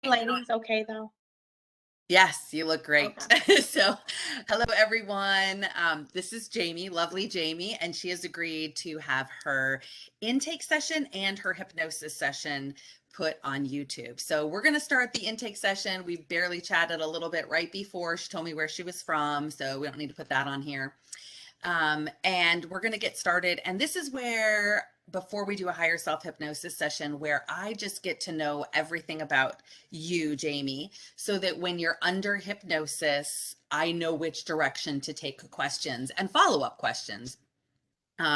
Lighting's okay though. Yes, you look great. Okay. So, hello everyone. This is Jamie, lovely Jamie, and she has agreed to have her intake session and her hypnosis session put on YouTube. So, we're going to start the intake session. We barely chatted a little bit right before. She told me where she was from, so we don't need to put that on here. And we're going to get started. And this is where, before we do a higher self hypnosis session, where I just get to know everything about you, Jamie, so that when you're under hypnosis, I know which direction to take questions and follow up questions.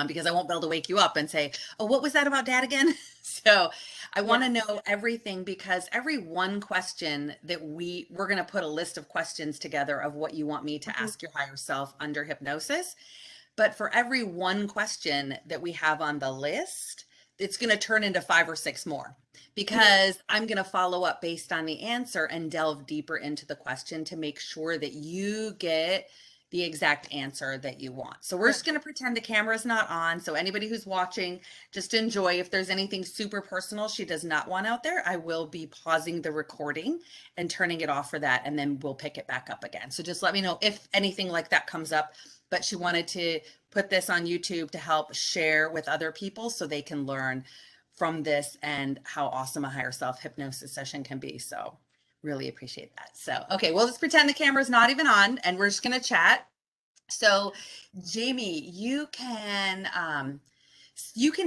Because I won't be able to wake you up and say, "Oh, what was that about dad again?" So I want to Yes. know everything because every one question that we're going to put a list of questions together of what you want me to Mhm. ask your higher self under hypnosis. But for every one question that we have on the list, it's going to turn into 5 or 6 more Mhm. because I'm going to follow up based on the answer and delve deeper into the question to make sure that you get the exact answer that you want. So we're just going to Perfect. pretend the camera's not on. So anybody who's watching, just enjoy. If there's anything super personal she does not want out there, I will be pausing the recording and turning it off for that, and then we'll pick it back up again. So just let me know if anything like that comes up. But she wanted to put this on YouTube to help share with other people so they can learn from this and how awesome a higher self hypnosis session can be. So really appreciate that. So, okay, well, let's pretend the camera's not even on and we're just going to chat. So, Jamie, you can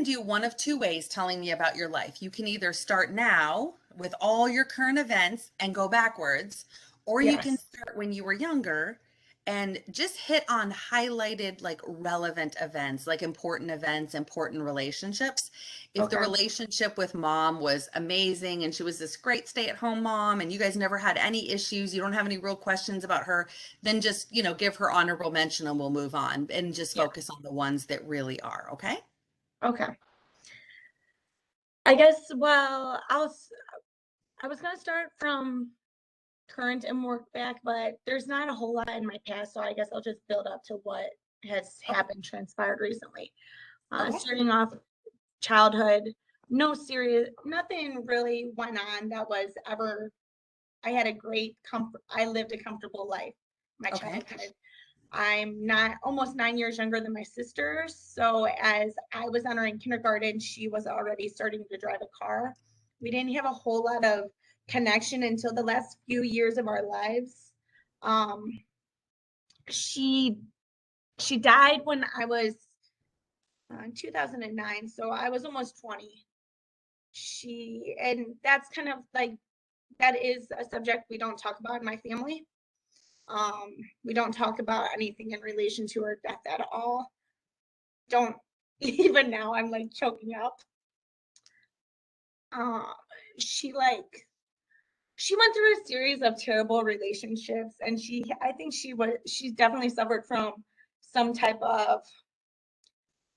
do one of two ways telling me about your life. You can either start now with all your current events and go backwards, or you can Yes. start when you were younger and just hit on highlighted like relevant events, like important events, important relationships. If the Okay. relationship with mom was amazing and she was this great stay-at-home mom and you guys never had any issues, you don't have any real questions about her, then just, give her honorable mention and we'll move on and just Yeah. focus on the ones that really are, okay? Okay. I guess, well, I was gonna start from current and work back, but there's not a whole lot in my past, so I guess I'll just build up to what has Okay. happened, transpired recently. Okay. Starting off childhood, no serious, nothing really went on that was ever, I had a great comfort, I lived a comfortable life, my Okay. childhood. I'm not almost 9 years younger than my sister. So as I was entering kindergarten, she was already starting to drive a car. We didn't have a whole lot of connection until the last few years of our lives. Um, she she died when I was in 2009, so I was almost 20. And that's kind of like, that is a subject we don't talk about in my family. Um, we don't talk about anything in relation to her death at all. Don't even now I'm like choking up. Uh, she like she went through a series of terrible relationships, and I think she's definitely suffered from some type of,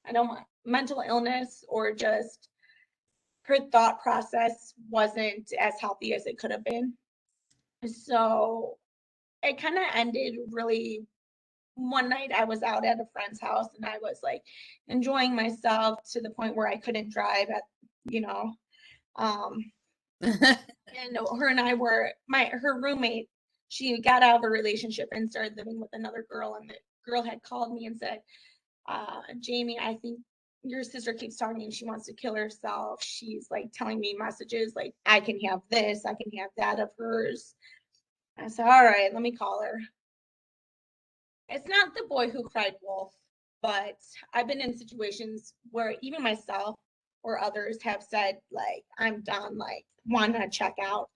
I don't want, mental illness, or just her thought process wasn't as healthy as it could have been. So it kind of ended really, one night I was out at a friend's house and I was like enjoying myself to the point where I couldn't drive at, you know, um, and her and I were, her roommate, she got out of a relationship and started living with another girl, and the girl had called me and said, Jamie, I think your sister keeps talking and she wants to kill herself. She's like telling me messages like, I can have this, I can have that of hers. I said, all right, let me call her. It's not the boy who cried wolf, but I've been in situations where even myself or others have said, like, I'm done, like, want to check out.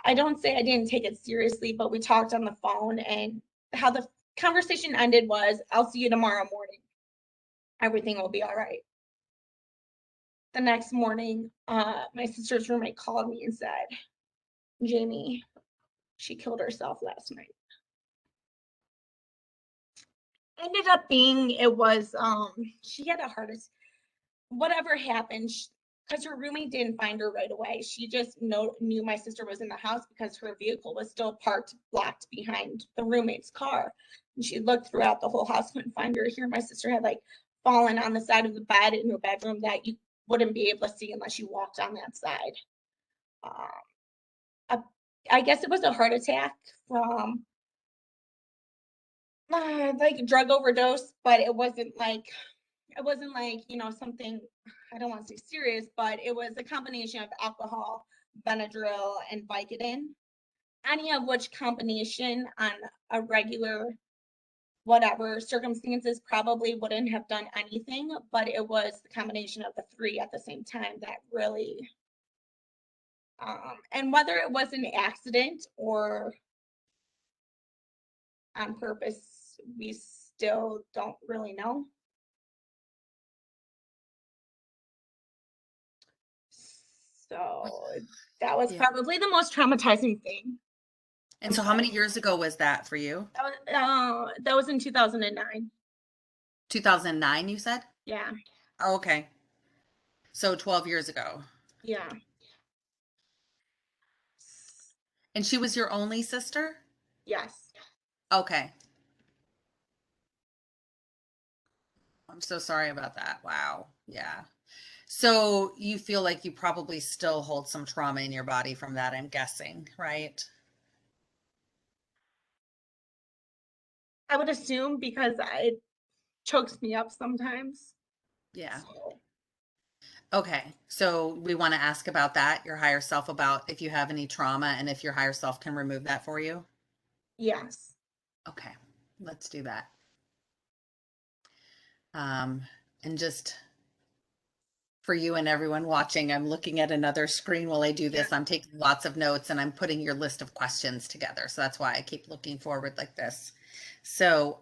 I don't say I didn't take it seriously, but we talked on the phone, and how the conversation ended was, I'll see you tomorrow morning. Everything will be all right. The next morning, my sister's roommate called me and said, Jamie, she killed herself last night. Ended up being, it was, she had a heart attack. Whatever happened, because her roommate didn't find her right away. She just knew my sister was in the house because her vehicle was still parked, blocked behind the roommate's car. And she looked throughout the whole house, couldn't find her. Here, my sister had like fallen on the side of the bed in her bedroom that you wouldn't be able to see unless you walked on that side. Um, I guess it was a heart attack from like drug overdose, but it wasn't like something, I don't want to say serious, but it was a combination of alcohol, Benadryl, and Vicodin. Any of which combination on a regular whatever circumstances probably wouldn't have done anything, but it was the combination of the three at the same time that really, and whether it was an accident or on purpose, we still don't really know. So that was probably the most traumatizing thing. And so how many years ago was that for you? That was in 2009. 2009, you said? Yeah. Oh, okay. So 12 years ago. Yeah. And she was your only sister? Yes. Okay. I'm so sorry about that. Wow. Yeah. So you feel like you probably still hold some trauma in your body from that, I'm guessing, right? I would assume because it chokes me up sometimes. Yeah. So, Okay. So we want to ask about that, your higher self, about if you have any trauma and if your higher self can remove that for you. yes. Okay. Let's do that. And just for you and everyone watching, I'm looking at another screen while I do this. I'm taking lots of notes and I'm putting your list of questions together. So that's why I keep looking forward like this. So,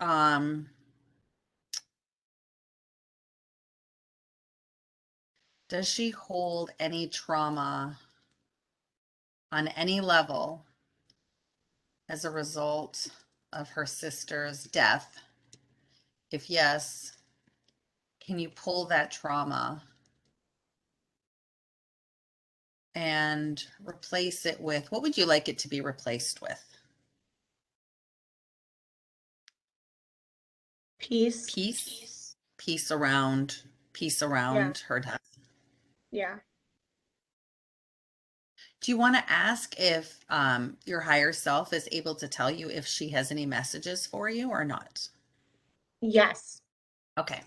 does she hold any trauma on any level as a result of her sister's death? If yes, can you pull that trauma and replace it with, what would you like it to be replaced with? Peace. Peace around her death. Yeah. Do you want to ask if your higher self is able to tell you if she has any messages for you or not? Yes. Okay.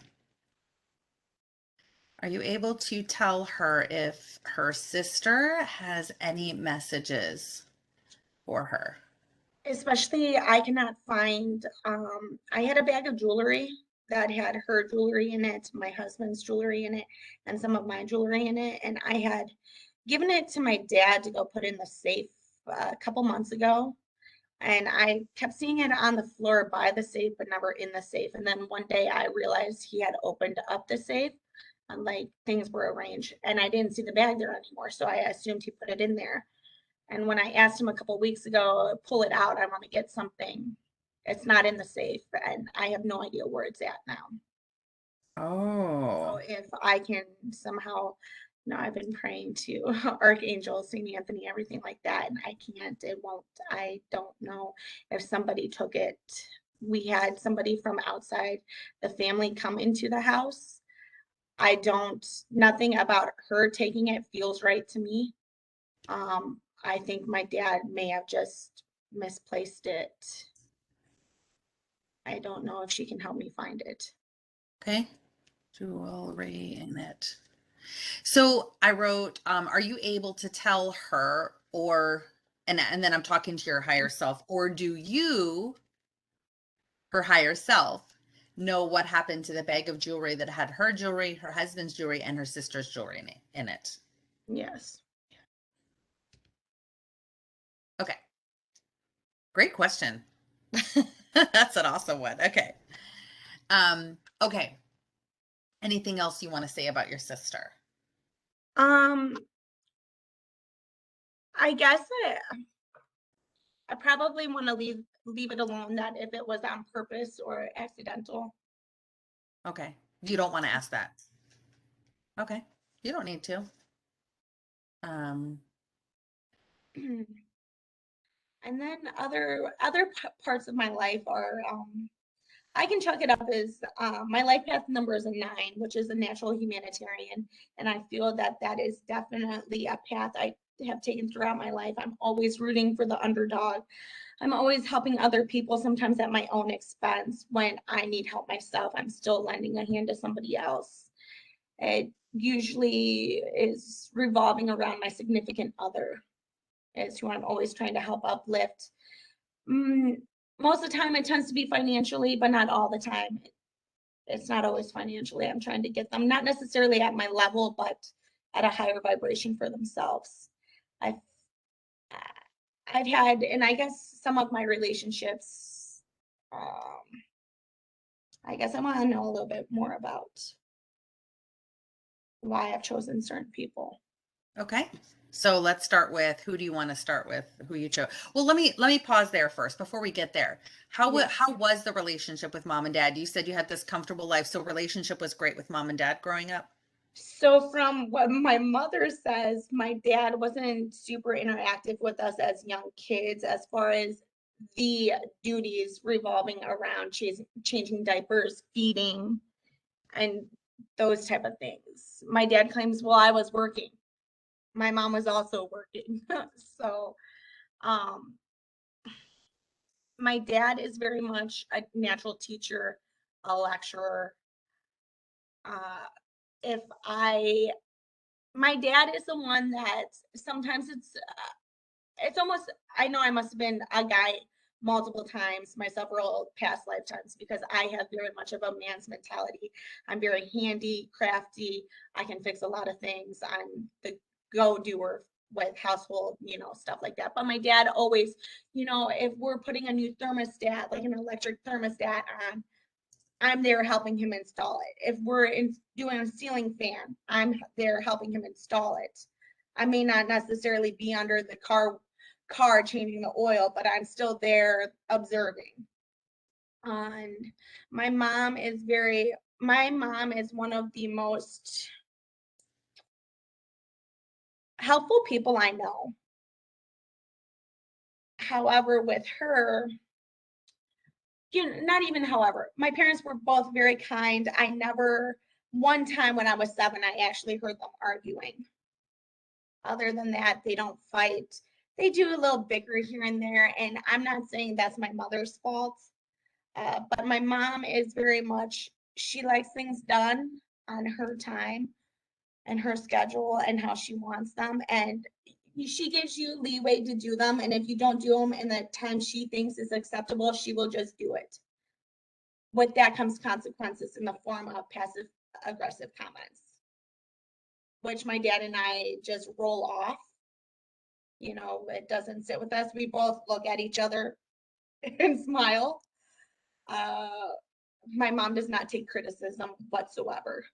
Are you able to tell her if her sister has any messages for her? Especially I cannot find, I had a bag of jewelry that had her jewelry in it, my husband's jewelry in it, and some of my jewelry in it. And I had given it to my dad to go put in the safe a couple months ago. And I kept seeing it on the floor by the safe, but never in the safe. And then one day I realized he had opened up the safe and like things were arranged. And I didn't see the bag there anymore. So I assumed he put it in there. And when I asked him a couple weeks ago, pull it out, I want to get something. It's not in the safe, and I have no idea where it's at now. So Oh, if I can somehow, I've been praying to Archangel, Saint Anthony, everything like that, and I can't, it won't, I don't know if somebody took it. We had somebody from outside the family come into the house. Nothing about her taking it feels right to me. I think my dad may have just misplaced it. I don't know if she can help me find it. okay. Jewelry in it. So I wrote, are you able to tell her and then I'm talking to your higher self, or do you, her higher self, know what happened to the bag of jewelry that had her jewelry, her husband's jewelry, and her sister's jewelry in it? Yes. Okay. Great question. That's an awesome one. Okay. Okay. Anything else you want to say about your sister? Um, I guess I probably want to leave it alone that if it was on purpose or accidental. Okay. You don't want to ask that. Okay. You don't need to. Um, And then other parts of my life are I can chalk it up as my life path number is a 9, which is a natural humanitarian, and I feel that that is definitely a path I have taken throughout my life. I'm always rooting for the underdog. I'm always helping other people, sometimes at my own expense. When I need help myself, I'm still lending a hand to somebody else. It usually is revolving around my significant other, is who I'm always trying to help uplift. Most of the time, it tends to be financially, but not all the time. It's not always financially. I'm trying to get them not necessarily at my level, but at a higher vibration for themselves. I've I've had, and I guess some of my relationships, I guess I want to know a little bit more about why I've chosen certain people. Okay. So let's start with, who do you want to start with? Who you chose? Well, let me pause there first before we get there. How was the relationship with mom and dad? You said you had this comfortable life, so relationship was great with mom and dad growing up? So from what my mother says, my dad wasn't super interactive with us as young kids as far as the duties revolving around changing diapers, feeding, and those type of things. My dad claims, well, I was working. My mom was also working. So my dad is very much a natural teacher, a lecturer. If I My dad is the one that sometimes it's almost, I know I must have been a guy multiple times my several past lifetimes, because I have very much of a man's mentality. I'm very handy, crafty. I can fix a lot of things. I'm the go-doer with household, stuff like that. But my dad always, if we're putting a new thermostat, like an electric thermostat on, I'm there helping him install it. If we're doing a ceiling fan, I'm there helping him install it. I may not necessarily be under the car changing the oil, but I'm still there observing. And my mom is one of the most helpful people I know. However, with her, not even however, my parents were both very kind. One time when I was 7, I actually heard them arguing. Other than that, they don't fight. They do a little bicker here and there, and I'm not saying that's my mother's fault, but my mom is very much, she likes things done on her time and her schedule and how she wants them, and she gives you leeway to do them, and if you don't do them in the time she thinks is acceptable, she will just do it. With that comes consequences in the form of passive aggressive comments, which my dad and I just roll off. It doesn't sit with us. We both look at each other and smile. My mom does not take criticism whatsoever.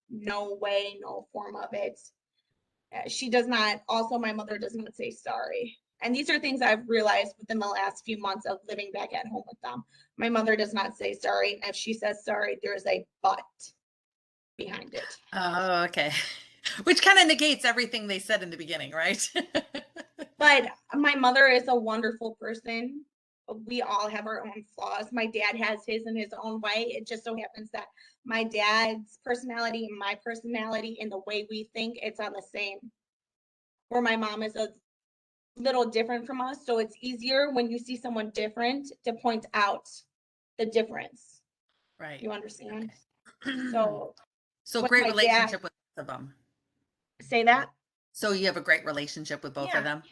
No way, no form of it. She does not, also, my mother does not say sorry. And these are things I've realized within the last few months of living back at home with them. My mother does not say sorry. And if she says sorry, there's a but behind it. Oh, okay. Which kind of negates everything they said in the beginning, right? But my mother is a wonderful person. We all have our own flaws. My dad has his in his own way. It just so happens that my dad's personality and my personality and the way we think, it's on the same. Where my mom is a little different from us. So it's easier when you see someone different to point out the difference. Right. You understand? Okay. So with Great my relationship dad, with both of them. say that? So you have a great relationship with both of Yeah. them?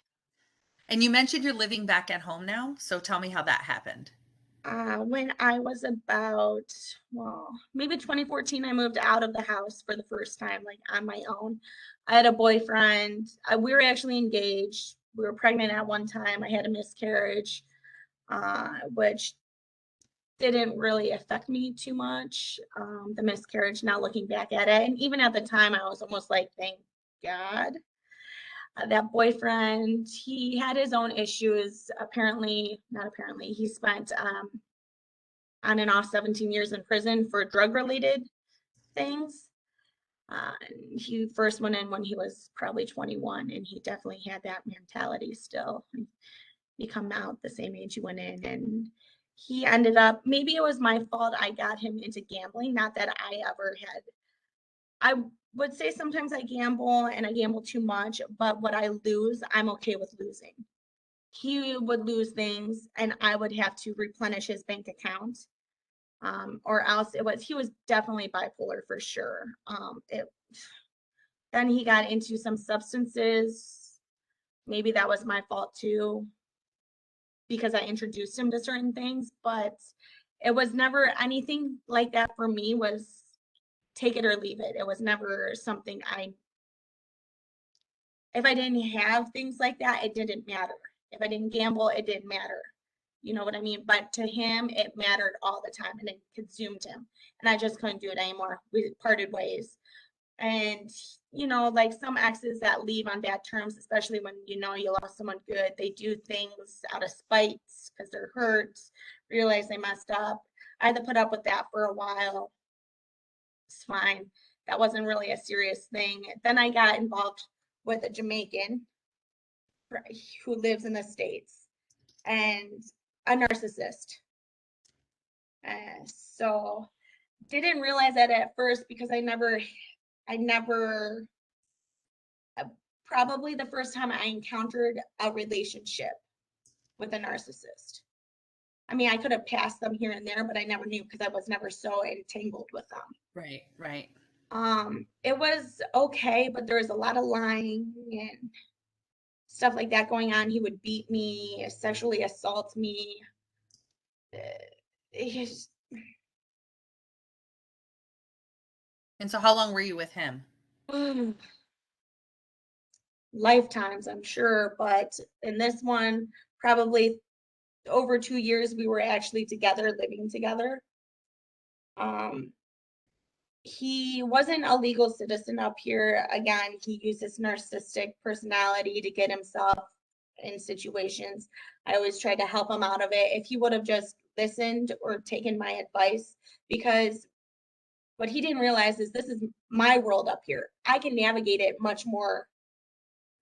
And you mentioned you're living back at home now. So tell me how that happened. When I was about, well, maybe 2014, I moved out of the house for the first time, like on my own. I had a boyfriend. We were actually engaged. We were pregnant at one time. I had a miscarriage, which didn't really affect me too much. The miscarriage, now looking back at it. And even at the time, I was almost like, thank God. That boyfriend, he had his own issues. Not apparently, he spent on and off 17 years in prison for drug related things. He first went in when he was probably 21, and he definitely had that mentality still. You come out the same age you went in, and he ended up, maybe it was my fault I got him into gambling. Not that I would say sometimes I gamble and I gamble too much, but what I lose, I'm okay with losing. He would lose things and I would have to replenish his bank account. Or else he was definitely bipolar for sure. Then he got into some substances. Maybe that was my fault too, because I introduced him to certain things, but it was never anything like that for me. Was take it or leave it. It was never something if I didn't have things like that, it didn't matter. If I didn't gamble, it didn't matter. You know what I mean? But to him, it mattered all the time and it consumed him. And I just couldn't do it anymore. We parted ways. And, like some exes that leave on bad terms, especially when you lost someone good, they do things out of spite because they're hurt, realize they messed up. I had to put up with that for a while. It's fine. That wasn't really a serious thing. Then I got involved with a Jamaican who lives in the States and a narcissist. So didn't realize that at first because I never, probably the first time I encountered a relationship with a narcissist. I mean, I could have passed them here and there, but I never knew because I was never so entangled with them. Right, right. It was okay, but there was a lot of lying and stuff like that going on. He would beat me, sexually assault me. And so how long were you with him? Lifetimes, I'm sure, but in this one, probably over 2 years, we were actually together, living together. He wasn't a legal citizen up here. Again, he used his narcissistic personality to get himself in situations. I always tried to help him out of it. If he would have just listened or taken my advice, because what he didn't realize is this is my world up here. I can navigate it much more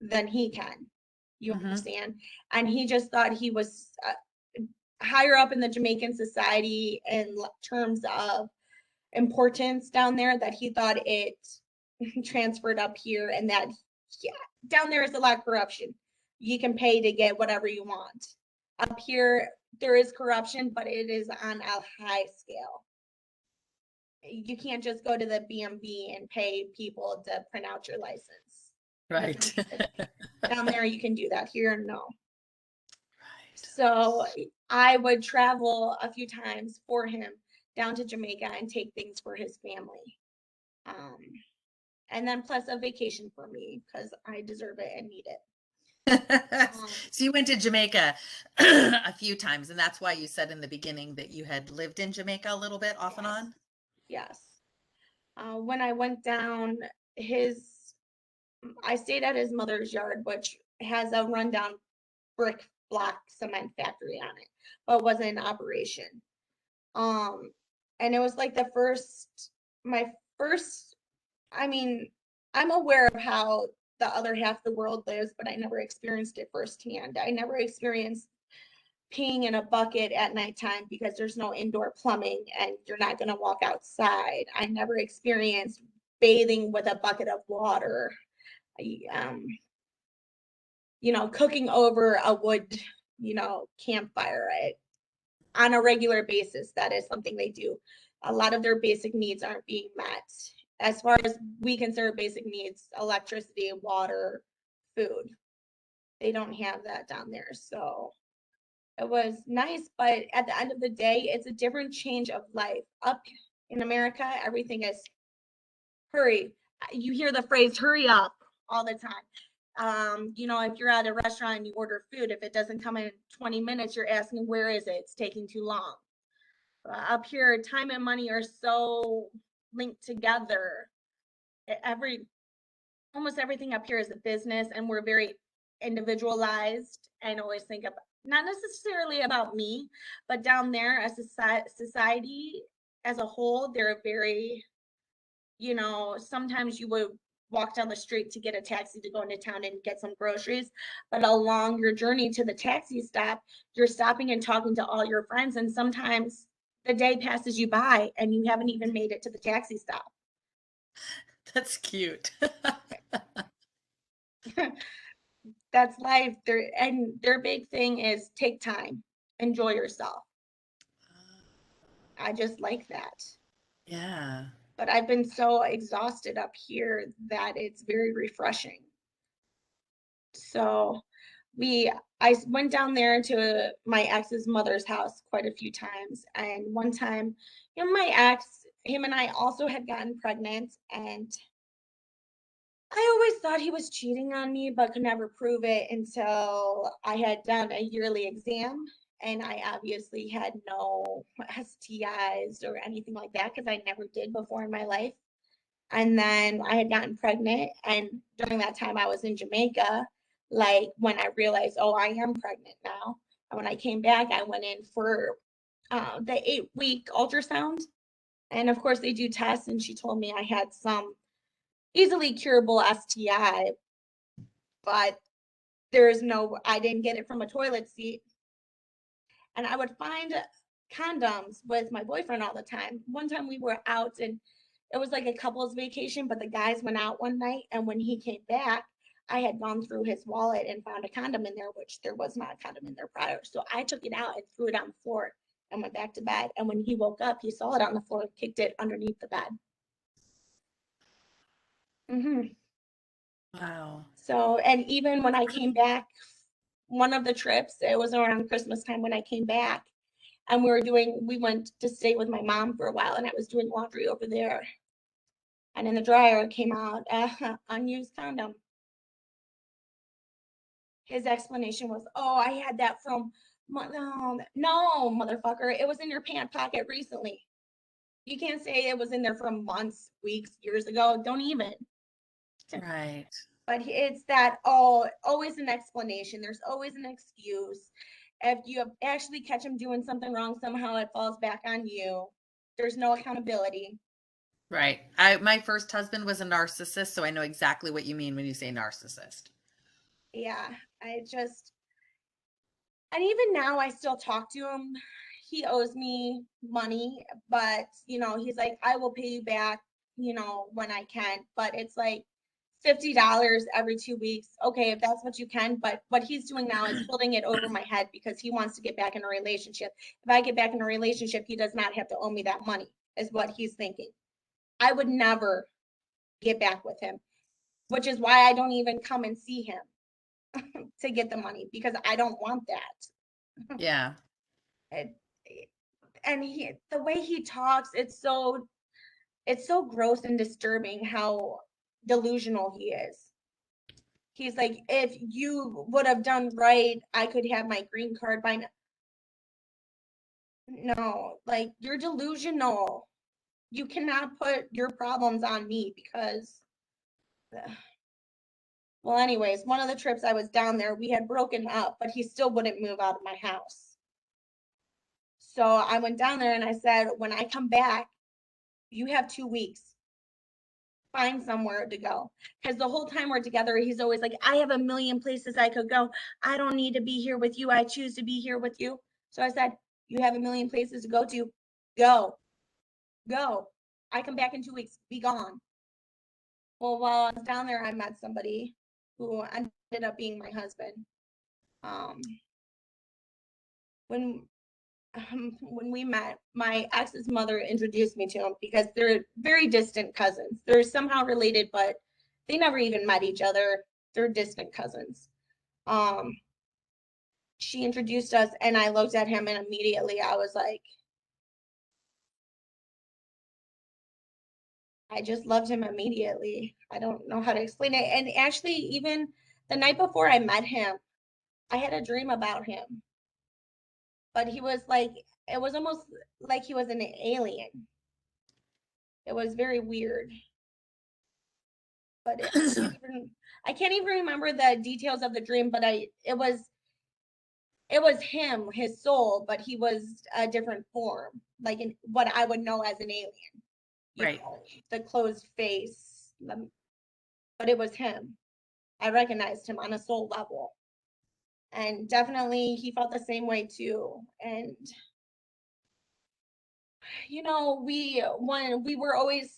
than he can. You understand? And he just thought he was higher up in the Jamaican society in terms of importance down there, that he thought it transferred up here, and that down there is a lot of corruption. You can pay to get whatever you want. Up here, there is corruption, but it is on a high scale. You can't just go to the BMV and pay people to print out your license. Right. Down there, you can do that. Here, no. Right. So I would travel a few times for him down to Jamaica and take things for his family. And then plus a vacation for me because I deserve it and need it. So you went to Jamaica a few times, and that's why you said in the beginning that you had lived in Jamaica a little bit off and on? Yes. When I went down, I stayed at his mother's yard, which has a rundown brick block cement factory on it, but wasn't in operation. And it was like my first, I mean, I'm aware of how the other half of the world lives, but I never experienced it firsthand. I never experienced peeing in a bucket at nighttime because there's no indoor plumbing and you're not going to walk outside. I never experienced bathing with a bucket of water. Cooking over a wood, campfire on a regular basis. That is something they do. A lot of their basic needs aren't being met. As far as we consider basic needs, electricity, water, food. They don't have that down there. So it was nice, but at the end of the day, it's a different change of life. Up in America, everything is hurry. You hear the phrase hurry up all the time. If you're at a restaurant and you order food, if it doesn't come in 20 minutes, you're asking, where is it? It's taking too long. Up here, time and money are so linked together. Almost everything up here is a business, and we're very individualized and always think about, not necessarily about me, but down there as a society as a whole, they're very, sometimes you would walk down the street to get a taxi to go into town and get some groceries, but along your journey to the taxi stop, you're stopping and talking to all your friends, and sometimes the day passes you by and you haven't even made it to the taxi stop. That's cute. That's life. Their big thing is take time, enjoy yourself. I just like that. Yeah. But I've been so exhausted up here that it's very refreshing. So I went down there to my ex's mother's house quite a few times. And one time, my ex, him and I also had gotten pregnant, and I always thought he was cheating on me, but could never prove it until I had done a yearly exam. And I obviously had no STIs or anything like that because I never did before in my life. And then I had gotten pregnant. And during that time, I was in Jamaica. Like when I realized, oh, I am pregnant now. And when I came back, I went in for the 8-week ultrasound. And of course, they do tests. And she told me I had some easily curable STI, but I didn't get it from a toilet seat. And I would find condoms with my boyfriend all the time. One time we were out and it was like a couple's vacation, but the guys went out one night. And when he came back, I had gone through his wallet and found a condom in there, which there was not a condom in there prior. So I took it out and threw it on the floor and went back to bed. And when he woke up, he saw it on the floor, kicked it underneath the bed. Mm-hmm. Wow. So, and even when I came back, one of the trips, it was around Christmas time when I came back, and we went to stay with my mom for a while, and I was doing laundry over there. And in the dryer came out unused condom. His explanation was, oh, I had that from, no, motherfucker, it was in your pant pocket recently. You can't say it was in there from months, weeks, years ago. Don't even. Right. But it's that, oh, always an explanation. There's always an excuse. If you actually catch him doing something wrong, somehow it falls back on you. There's no accountability. Right. My first husband was a narcissist, so I know exactly what you mean when you say narcissist. Yeah, and even now I still talk to him. He owes me money, but he's like, I will pay you back, when I can. But it's like $50 every 2 weeks. Okay, if that's what you can. But what he's doing now is holding it over my head because he wants to get back in a relationship. If I get back in a relationship, he does not have to owe me that money, is what he's thinking. I would never get back with him, which is why I don't even come and see him to get the money because I don't want that. Yeah. It, and the way he talks, it's so gross and disturbing how delusional he is. He's like, if you would have done right, I could have my green card by now. No, like you're delusional. You cannot put your problems on me because well, anyways, one of the trips I was down there, we had broken up, but he still wouldn't move out of my house. So I went down there and I said, when I come back, you have 2 weeks. Find somewhere to go. Because the whole time we're together, he's always like, I have a million places I could go. I don't need to be here with you. I choose to be here with you. So I said, you have a million places to go to. Go. Go. I come back in 2 weeks. Be gone. Well, while I was down there, I met somebody who ended up being my husband. Um, when when we met, my ex's mother introduced me to him because they're very distant cousins. They're somehow related, but they never even met each other. They're distant cousins. Um, she introduced us, and I looked at him, and immediately I was like, I just loved him immediately. I don't know how to explain it. And actually, even the night before I met him, I had a dream about him, but he was like, it was almost like he was an alien. It was very weird. But I can't even remember the details of the dream, but it was him, his soul, but he was a different form, like in what I would know as an alien. Right. The closed face, but it was him. I recognized him on a soul level. And definitely he felt the same way too. And we were always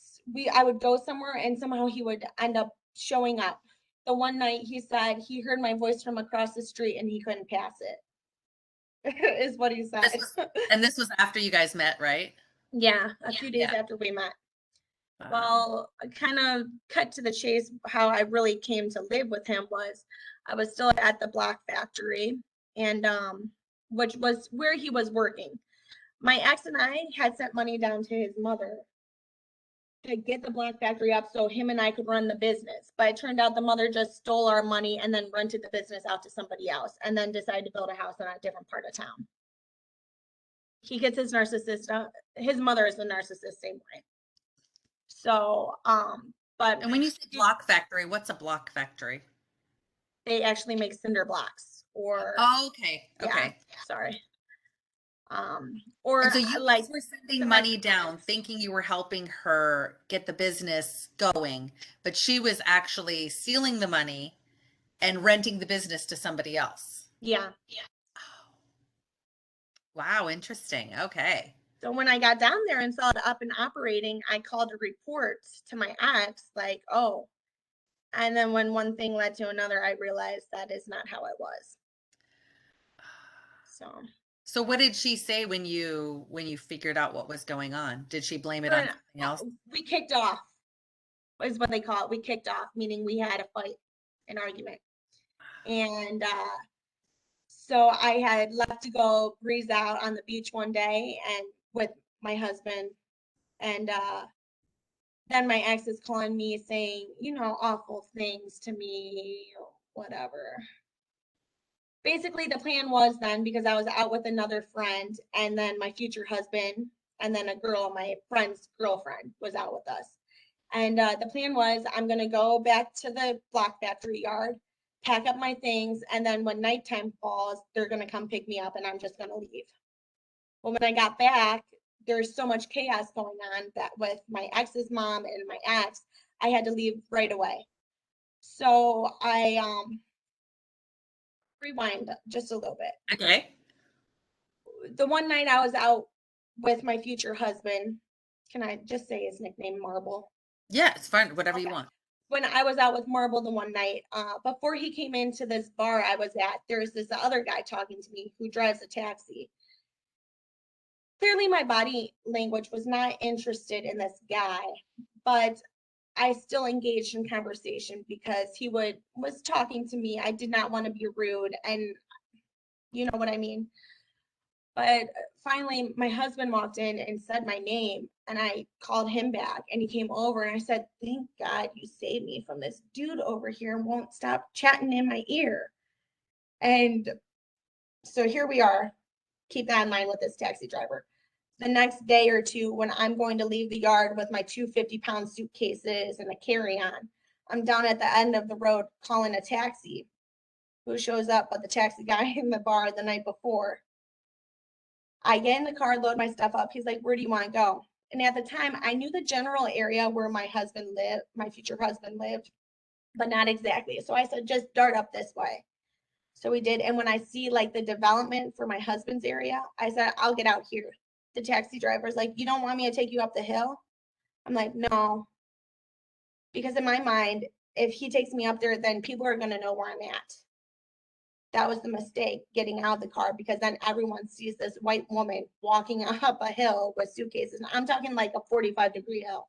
I would go somewhere and somehow he would end up showing up. The one night he said he heard my voice from across the street and he couldn't pass it, is what he said. This was after you guys met, right? Yeah, a few days after we met. Well, kind of cut to the chase, how I really came to live with him was I was still at the block factory, and which was where he was working. My ex and I had sent money down to his mother to get the block factory up so him and I could run the business. But it turned out the mother just stole our money and then rented the business out to somebody else and then decided to build a house in a different part of town. He gets his narcissist, his mother is the narcissist, same way. So, but and when you say block factory, what's a block factory? They actually make cinder blocks or. Oh, okay. Yeah, okay. Sorry. Or and so you like were sending money down thinking you were helping her get the business going, but she was actually stealing the money and renting the business to somebody else. Yeah. Oh. Wow, interesting. Okay. So when I got down there and saw it up and operating, I called a report to my ex, like, oh. And then when one thing led to another, I realized that is not how it was. So what did she say when you figured out what was going on? Did she blame it on something else? We kicked off, is what they call it. We kicked off, meaning we had a fight, an argument. And so I had left to go breeze out on the beach one day and with my husband. And then my ex is calling me saying, awful things to me or whatever. Basically, the plan was then, because I was out with another friend and then my future husband and then a girl, my friend's girlfriend, was out with us. And the plan was I'm going to go back to the block factory yard, pack up my things, and then when nighttime falls, they're going to come pick me up and I'm just going to leave. Well, when I got back, there's so much chaos going on that with my ex's mom and my ex, I had to leave right away. So I rewind just a little bit. Okay. The one night I was out with my future husband, can I just say his nickname, Marble? Yeah, it's fine. Whatever you want. When I was out with Marble the one night, before he came into this bar I was at, there's this other guy talking to me who drives a taxi. Clearly my body language was not interested in this guy, but I still engaged in conversation because he was talking to me. I did not want to be rude, and you know what I mean. But finally, my husband walked in and said my name, and I called him back, and he came over, and I said, "Thank God you saved me from this dude over here and won't stop chatting in my ear." And so here we are. Keep that in mind with this taxi driver. The next day or two, when I'm going to leave the yard with my 250-pound suitcases and a carry-on, I'm down at the end of the road calling a taxi. Who shows up but the taxi guy in the bar the night before. I get in the car, load my stuff up. He's like, "Where do you want to go?" And at the time, I knew the general area where my future husband lived, but not exactly. So I said, "Just dart up this way." So we did. And when I see like the development for my husband's area, I said, "I'll get out here." The taxi driver's like, "You don't want me to take you up the hill?" I'm like, "No." Because in my mind, if he takes me up there, then people are going to know where I'm at. That was the mistake, getting out of the car, because then everyone sees this white woman walking up a hill with suitcases. I'm talking like a 45-degree hill.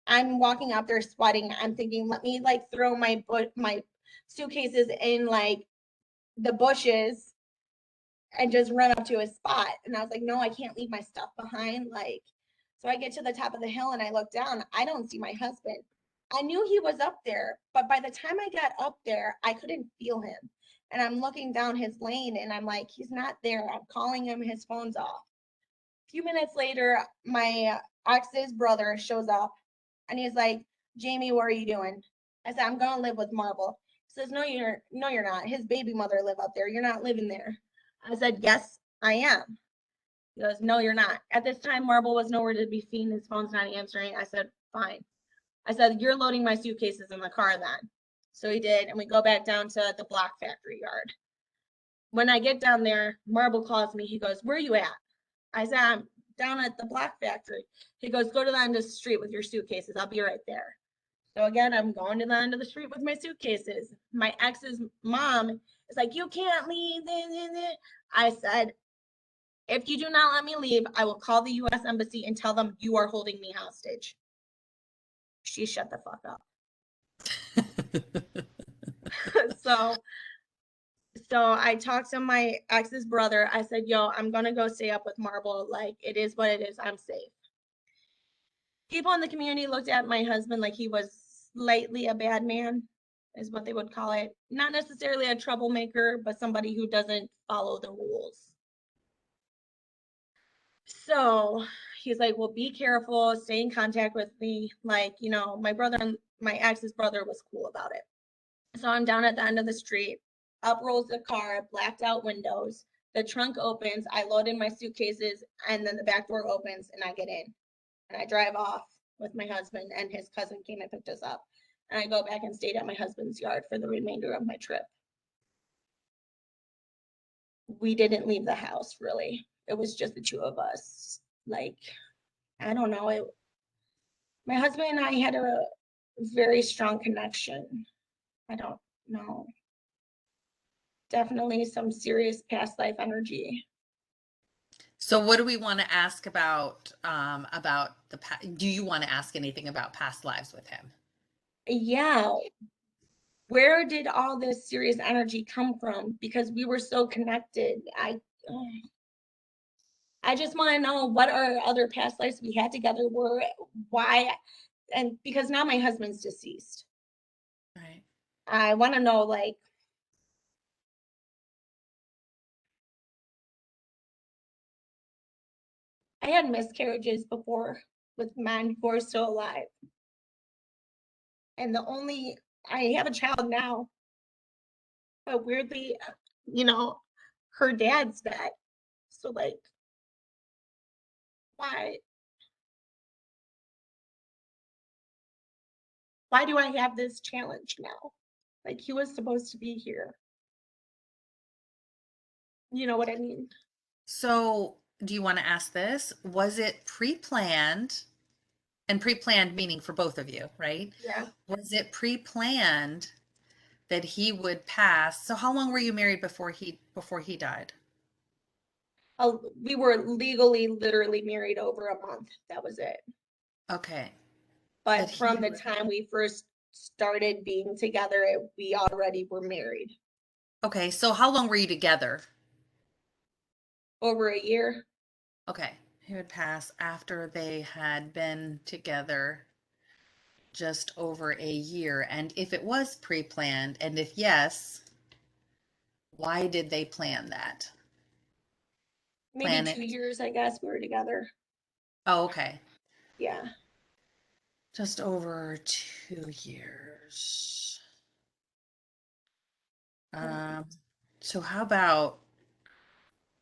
I'm walking up there sweating. I'm thinking, let me like throw my suitcases in like the bushes and just run up to a spot. And I was like, no, I can't leave my stuff behind. Like, so I get to the top of the hill and I look down. I don't see my husband. I knew he was up there, but by the time I got up there, I couldn't feel him. And I'm looking down his lane and I'm like, he's not there. I'm calling him, his phone's off. A few minutes later, my ex's brother shows up and he's like, "Jamie, what are you doing?" I said, "I'm going to live with Marble." He says, no, you're not. His baby mother live up there. You're not living there." I said, "Yes, I am." He goes, "No, you're not." At this time, Marble was nowhere to be seen. His phone's not answering. I said, "Fine." I said, "You're loading my suitcases in the car then." So he did, and we go back down to the block factory yard. When I get down there, Marble calls me. He goes, "Where are you at?" I said, "I'm down at the block factory. He goes, go to the end of the street with your suitcases. I'll be right there. So again, I'm going to the end of the street with my suitcases. My ex's mom is like, you can't leave. I said, if you do not let me leave, I will call the U.S. Embassy and tell them you are holding me hostage. She shut the fuck up. So I talked to my ex's brother. I said, yo, I'm going to go stay up with Marble. Like, it is what it is. I'm safe. People in the community looked at my husband like he was slightly a bad man, is what they would call it. Not necessarily a troublemaker, but somebody who doesn't follow the rules. So he's like, well, be careful, stay in contact with me. Like, you know, my ex's brother was cool about it. So I'm down at the end of the street. Up rolls the car, blacked out windows. The trunk opens. I load in my suitcases, and then the back door opens, and I get in. And I drive off with my husband, and his cousin came and picked us up. And I go back and stayed at my husband's yard for the remainder of my trip. We didn't leave the house, really. It was just the two of us. Like, I don't know. My husband and I had a very strong connection. I don't know. Definitely some serious past life energy. So what do we want to ask about do you want to ask anything about past lives with him? Yeah. Where did all this serious energy come from? Because we were so connected. I just want to know what our other past lives we had together were, why, and because now my husband's deceased. Right. I want to know, like, I had miscarriages before with men who are still alive. And I have a child now, but weirdly, you know, her dad's dead. So, like, why? Why do I have this challenge now? Like, he was supposed to be here. You know what I mean? So do you want to ask this? Was it pre-planned? And pre-planned meaning for both of you, right? Yeah. Was it pre-planned that he would pass? So how long were you married before he died? We were legally, literally married over a month. That was it. Okay. That But he from the would, time we first started being together, we already were married. okay. So how long were you together? Over a year. Okay. He would pass after they had been together just over a year. And if it was pre-planned, and if yes, why did they plan that? Maybe Plan 2 years, I guess, we were together. Oh, okay. Yeah. Just over 2 years. Um, so how about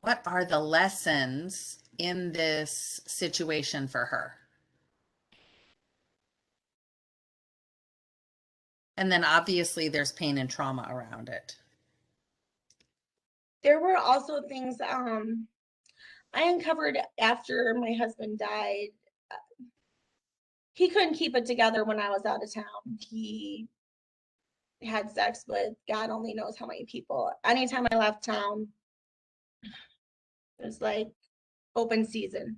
what are the lessons in this situation for her? And then obviously there's pain and trauma around it. There were also things I uncovered after my husband died. He couldn't keep it together when I was out of town. He had sex with God only knows how many people. Anytime I left town, it was like open season.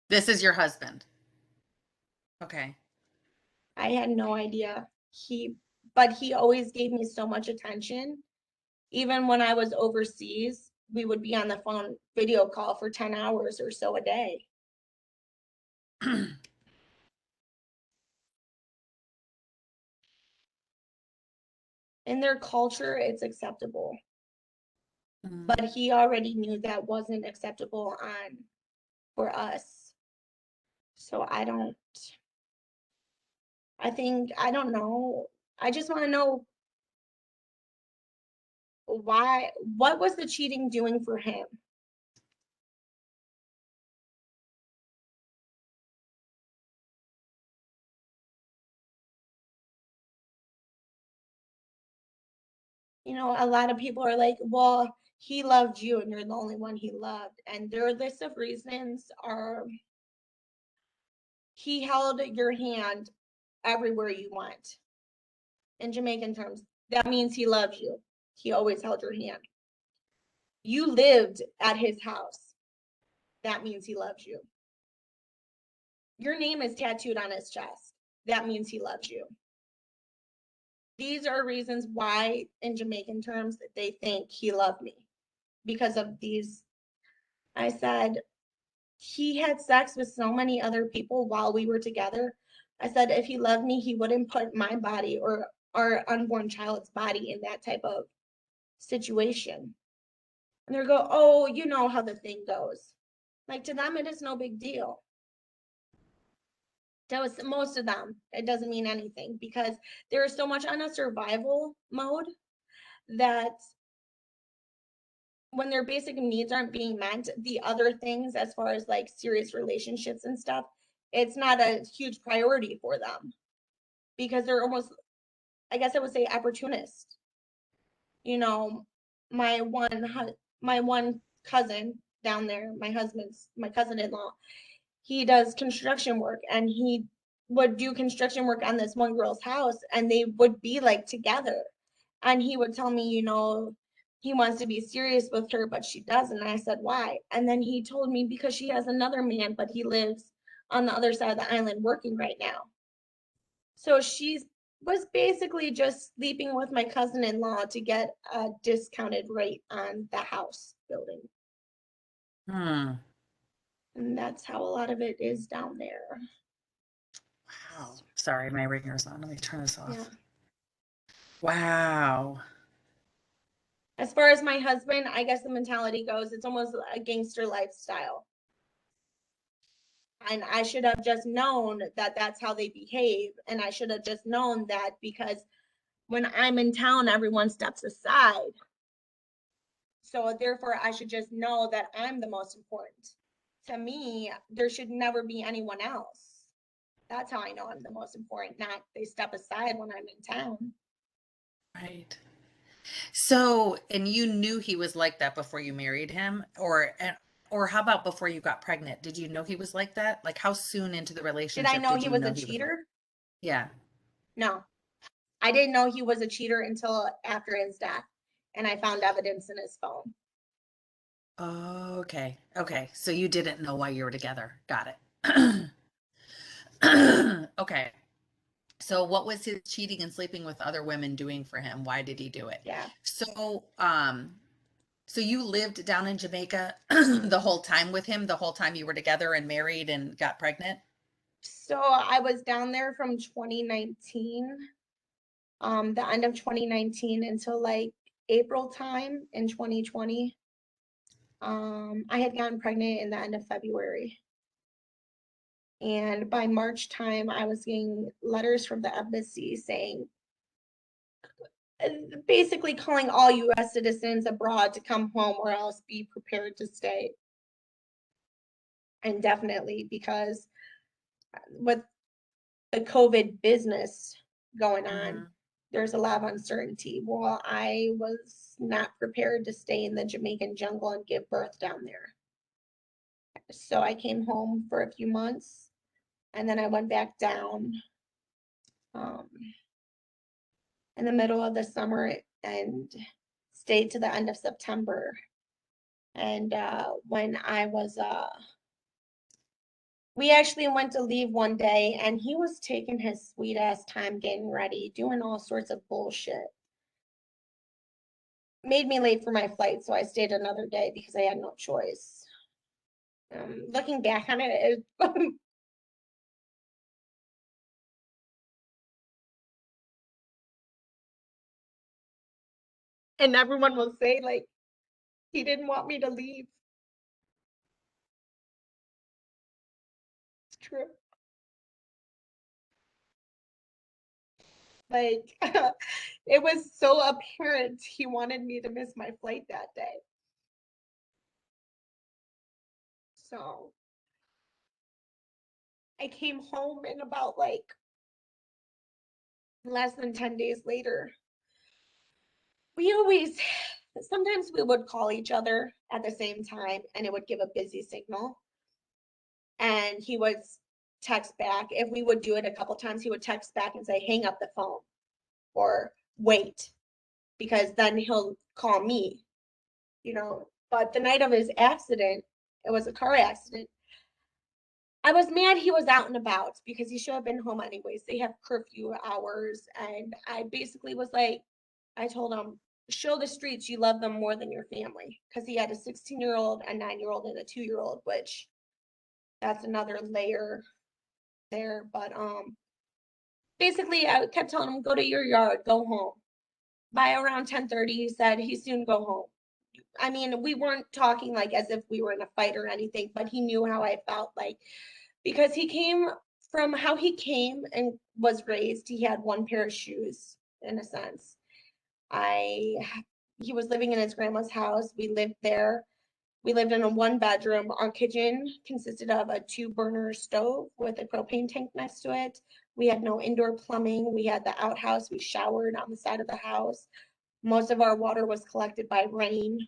This is your husband. Okay. I had no idea. But he always gave me so much attention. Even when I was overseas, we would be on the phone video call for 10 hours or so a day. In their culture, it's acceptable. But he already knew that wasn't acceptable for us. So I don't know. I just want to know what was the cheating doing for him? You know, a lot of people are like, well, he loved you and you're the only one he loved. And their list of reasons are he held your hand everywhere you went. In Jamaican terms, that means he loves you. He always held your hand. You lived at his house. That means he loves you. Your name is tattooed on his chest. That means he loves you. These are reasons why, in Jamaican terms, they think he loved me because of these. I said, he had sex with so many other people while we were together. I said, if he loved me, he wouldn't put my body or our unborn child's body in that type of situation. And they go, oh, you know how the thing goes. Like, to them, it is no big deal. That was most of them. It doesn't mean anything because there is so much on a survival mode that when their basic needs aren't being met, the other things, as far as like serious relationships and stuff, it's not a huge priority for them because they're almost, I guess I would say, opportunist. You know, my one cousin down there, my cousin-in-law, he does construction work and he would do construction work on this one girl's house and they would be like together. And he would tell me, you know, he wants to be serious with her, but she doesn't. And I said, why? And then he told me because she has another man, but he lives on the other side of the island working right now. So she was basically just sleeping with my cousin-in-law to get a discounted rate on the house building. Hmm. And that's how a lot of it is down there. Wow. Sorry, my ringer's on. Let me turn this Yeah. off. Wow. As far as my husband, I guess the mentality goes, it's almost a gangster lifestyle. And I should have just known that that's how they behave. And I should have just known that because when I'm in town, everyone steps aside. So therefore, I should just know that I'm the most important. To me, there should never be anyone else. That's how I know I'm the most important, not they step aside when I'm in town. Right. So, and you knew he was like that before you married him, or how about before you got pregnant? Did you know he was like that? Like how soon into the Did I relationship know did he you was a know he was like? cheater? Yeah. No, I didn't know he was a cheater until after his death, and I found evidence in his phone. Oh, okay. Okay. So you didn't know why you were together. Got it. Okay. So what was his cheating and sleeping with other women doing for him? Why did he do it? Yeah. So you lived down in Jamaica the whole time with him, the whole time you were together and married and got pregnant? So I was down there from 2019, the end of 2019 until like April time in 2020. I had gotten pregnant in the end of February. And by March time, I was getting letters from the embassy saying, basically calling all US citizens abroad to come home or else be prepared to stay indefinitely because with the COVID business going on, Mhm. there's a lot of uncertainty. Well, I was not prepared to stay in the Jamaican jungle and give birth down there. So I came home for a few months and then I went back down um, in the middle of the summer and stayed to the end of September. And when I was, we actually went to leave one day and he was taking his sweet ass time getting ready, doing all sorts of bullshit. Made me late for my flight, so I stayed another day because I had no choice. Looking back on it, and everyone will say like he didn't want me to leave. It's true. Like it was so apparent he wanted me to miss my flight that day. So I came home and about like less than 10 days later, we always, sometimes we would call each other at the same time and it would give a busy signal. And he would text back. If we would do it a couple times, he would text back and say, hang up the phone or wait, because then he'll call me, you know. But the night of his accident, it was a car accident. I was mad he was out and about because he should have been home anyways. They have curfew hours. And I basically was like, I told him, show the streets you love them more than your family. Because he had a 16-year-old, a 9-year-old, and a 2-year-old, which that's another layer there. But basically I kept telling him, go to your yard, go home. By around 10:30, he said he soon go home. I mean, we weren't talking like as if we were in a fight or anything, but he knew how I felt like, because he came from how he came and was raised. He had one pair of shoes in a sense. I he was living in his grandma's house. We lived there. We lived in a 1 bedroom. Our kitchen consisted of a 2-burner stove with a propane tank next to it. We had no indoor plumbing. We had the outhouse. We showered on the side of the house. Most of our water was collected by rain.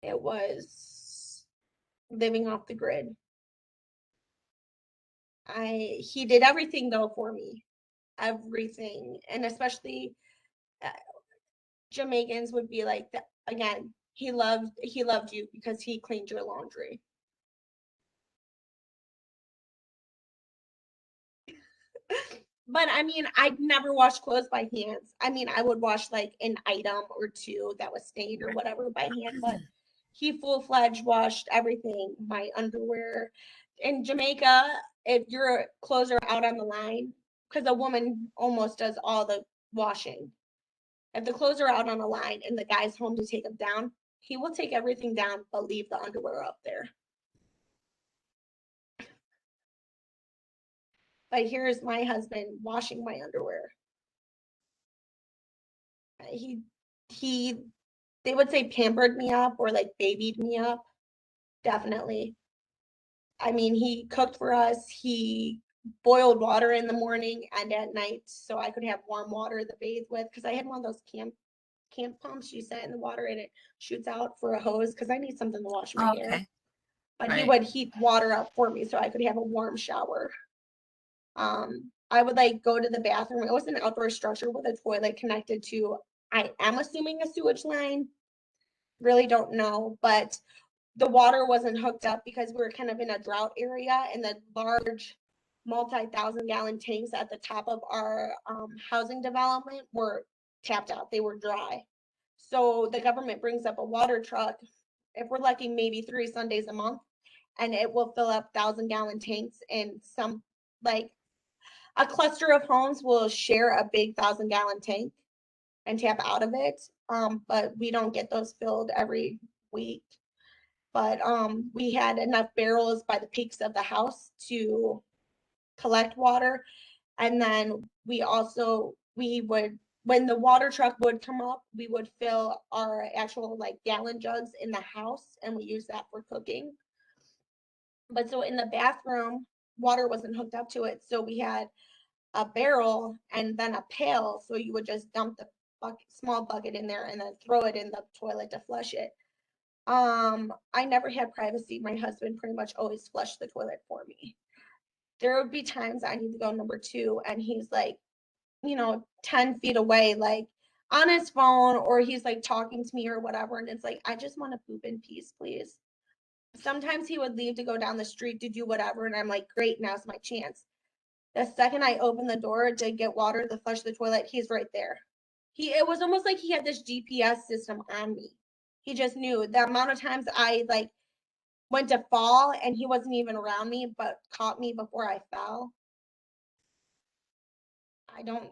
It was living off the grid. He did everything though for me, everything, and especially uh, Jamaicans would be like that again. He loved you because he cleaned your laundry. But I mean, I'd never wash clothes by hands. I mean, I would wash like an item or two that was stained or whatever by hand, but he full-fledged washed everything, my underwear. In Jamaica, if your clothes are out on the line, because a woman almost does all the washing. If the clothes are out on a line and the guy's home to take them down, he will take everything down but leave the underwear up there. But here's my husband washing my underwear. He he they would say pampered me up or like babied me up. Definitely. I mean, he cooked for us. He boiled water in the morning and at night so I could have warm water to bathe with, because I had one of those camp pumps you set in the water and it shoots out for a hose because I need something to wash my hair. Okay. But he Right. would heat water up for me so I could have a warm shower. I would like go to the bathroom. It was an outdoor structure with a toilet connected to, I am assuming, a sewage line. Really don't know, but the water wasn't hooked up because we were kind of in a drought area, and the large multi-thousand-gallon tanks at the top of our housing development were tapped out. They were dry. So the government brings up a water truck, if we're lucky, maybe 3 Sundays a month, and it will fill up 1,000-gallon tanks. And some, like, a cluster of homes will share a big 1,000-gallon tank and tap out of it. But we don't get those filled every week. But we had enough barrels by the peaks of the house to collect water. And then we would, when the water truck would come up, we would fill our actual like gallon jugs in the house and we use that for cooking. But so in the bathroom, water wasn't hooked up to it. So we had a barrel and then a pail. So you would just dump the small bucket in there and then throw it in the toilet to flush it. I never had privacy. My husband pretty much always flushed the toilet for me. There would be times I need to go number two, and he's like, 10 feet away, like on his phone, or he's like talking to me or whatever. And it's like, I just want to poop in peace, please. Sometimes he would leave to go down the street to do whatever. And I'm like, great, now's my chance. The second I open the door to get water to flush the toilet, he's right there. It was almost like he had this GPS system on me. He just knew the amount of times I like went to fall and he wasn't even around me, but caught me before I fell. I don't,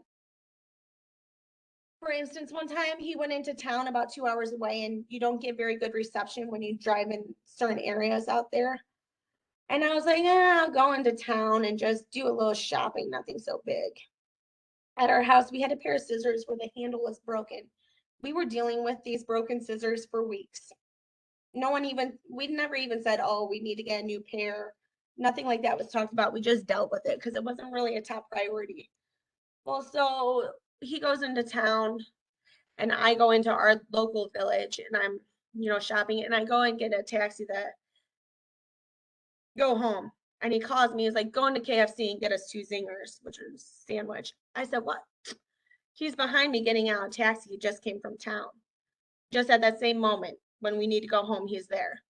for instance, one time he went into town about 2 hours away, and you don't get very good reception when you drive in certain areas out there. And I was like, I'll go into town and just do a little shopping, nothing so big. At our house, we had a pair of scissors where the handle was broken. We were dealing with these broken scissors for weeks. We never even said, oh, we need to get a new pair. Nothing like that was talked about. We just dealt with it because it wasn't really a top priority. Well, so he goes into town And I go into our local village and I'm, shopping, and I go and get a taxi that go home. And he calls me, he's like, going to KFC and get us 2 zingers, which is sandwich. I said, what? He's behind me getting out of taxi. He just came from town. Just at that same moment when we need to go home, he's there.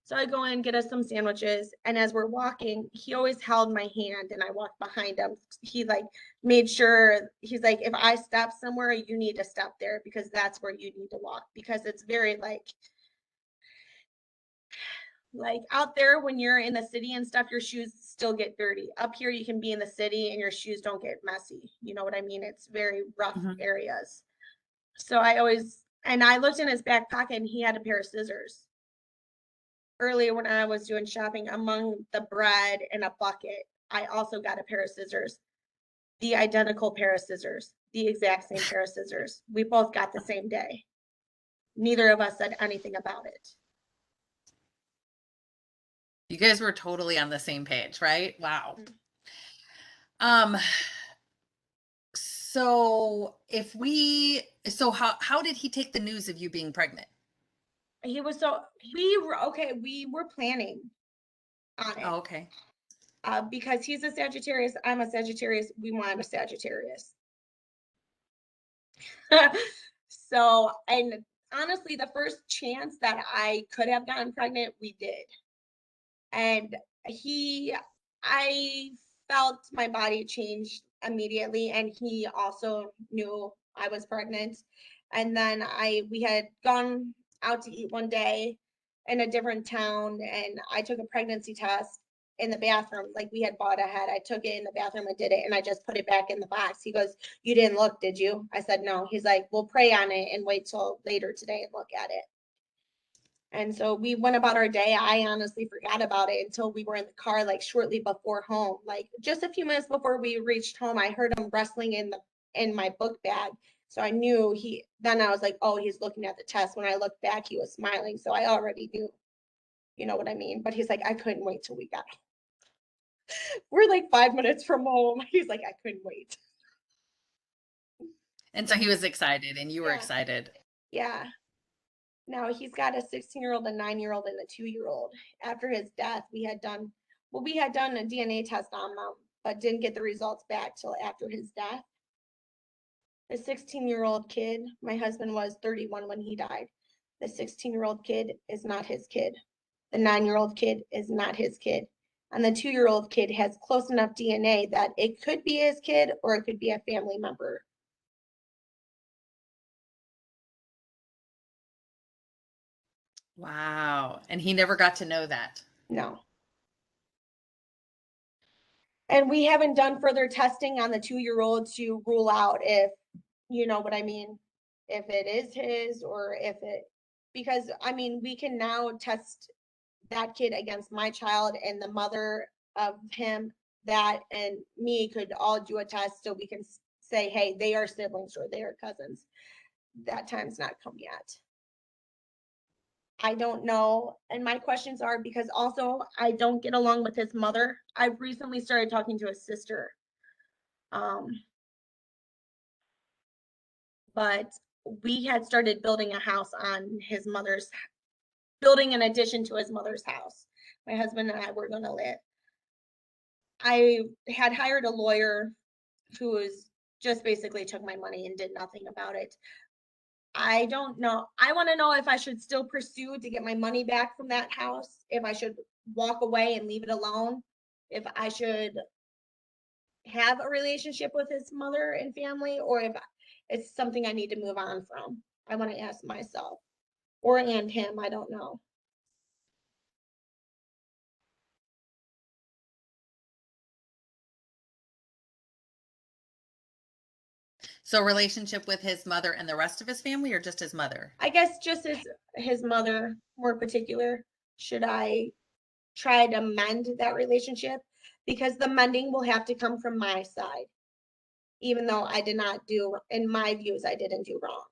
So I go in, get us some sandwiches, and as we're walking, he always held my hand and I walked behind him. He like made sure, he's like, if I stop somewhere, you need to stop there because that's where you need to walk, because it's very like out there when you're in the city and stuff, your shoes still get dirty. Up here, you can be in the city and your shoes don't get messy. You know what I mean? It's very rough areas. So I looked in his back pocket and he had a pair of scissors. Earlier when I was doing shopping, among the bread and a bucket, I also got a pair of scissors. The identical pair of scissors, the exact same pair of scissors. We both got the same day. Neither of us said anything about it. You guys were totally on the same page, right? Wow. So how did he take the news of you being pregnant? We were planning on it. Oh, okay. Because he's a Sagittarius, I'm a Sagittarius, we want a Sagittarius. So, and honestly, the first chance that I could have gotten pregnant, we did. And I felt my body change immediately, and he also knew I was pregnant. And then we had gone out to eat one day in a different town, and I took a pregnancy test in the bathroom. Like, we had bought ahead. I took it in the bathroom and did it, and I just put it back in the box. He goes, "You didn't look, did you?" I said, "No." He's like, "We'll pray on it and wait till later today and look at it." And so we went about our day. I honestly forgot about it until we were in the car, like shortly before home. Like just a few minutes before we reached home, I heard him wrestling in my book bag. So I knew then I was like, oh, he's looking at the test. When I looked back, he was smiling. So I already knew, you know what I mean? But he's like, I couldn't wait till we got home. We're like 5 minutes from home. He's like, I couldn't wait. And so he was excited and you were excited. Yeah. Now he's got a 16-year-old, a 9-year-old, and a 2-year-old. After his death, we had done a DNA test on them, but didn't get the results back till after his death. The 16-year-old kid, my husband was 31 when he died. The 16-year-old kid is not his kid. The 9-year-old kid is not his kid. And the 2-year-old kid has close enough DNA that it could be his kid or it could be a family member. Wow. And he never got to know that. No. And we haven't done further testing on the 2-year-old to rule out if, you know what I mean, if it is his or because I mean, we can now test that kid against my child, and the mother of him, that and me could all do a test so we can say, hey, they are siblings or they are cousins. That time's not come yet. I don't know. And my questions are because also I don't get along with his mother. I've recently started talking to his sister. But we had started building a house on his mother's, building an addition to his mother's house. My husband and I were going to live. I had hired a lawyer who was just basically took my money and did nothing about it. I don't know. I want to know if I should still pursue to get my money back from that house, if I should walk away and leave it alone, if I should have a relationship with his mother and family, or if it's something I need to move on from. I want to ask myself and him. I don't know. So relationship with his mother and the rest of his family, or just his mother? I guess just his mother more particular. Should I try to mend that relationship? Because the mending will have to come from my side, even though I did not do, in my views, I didn't do wrong.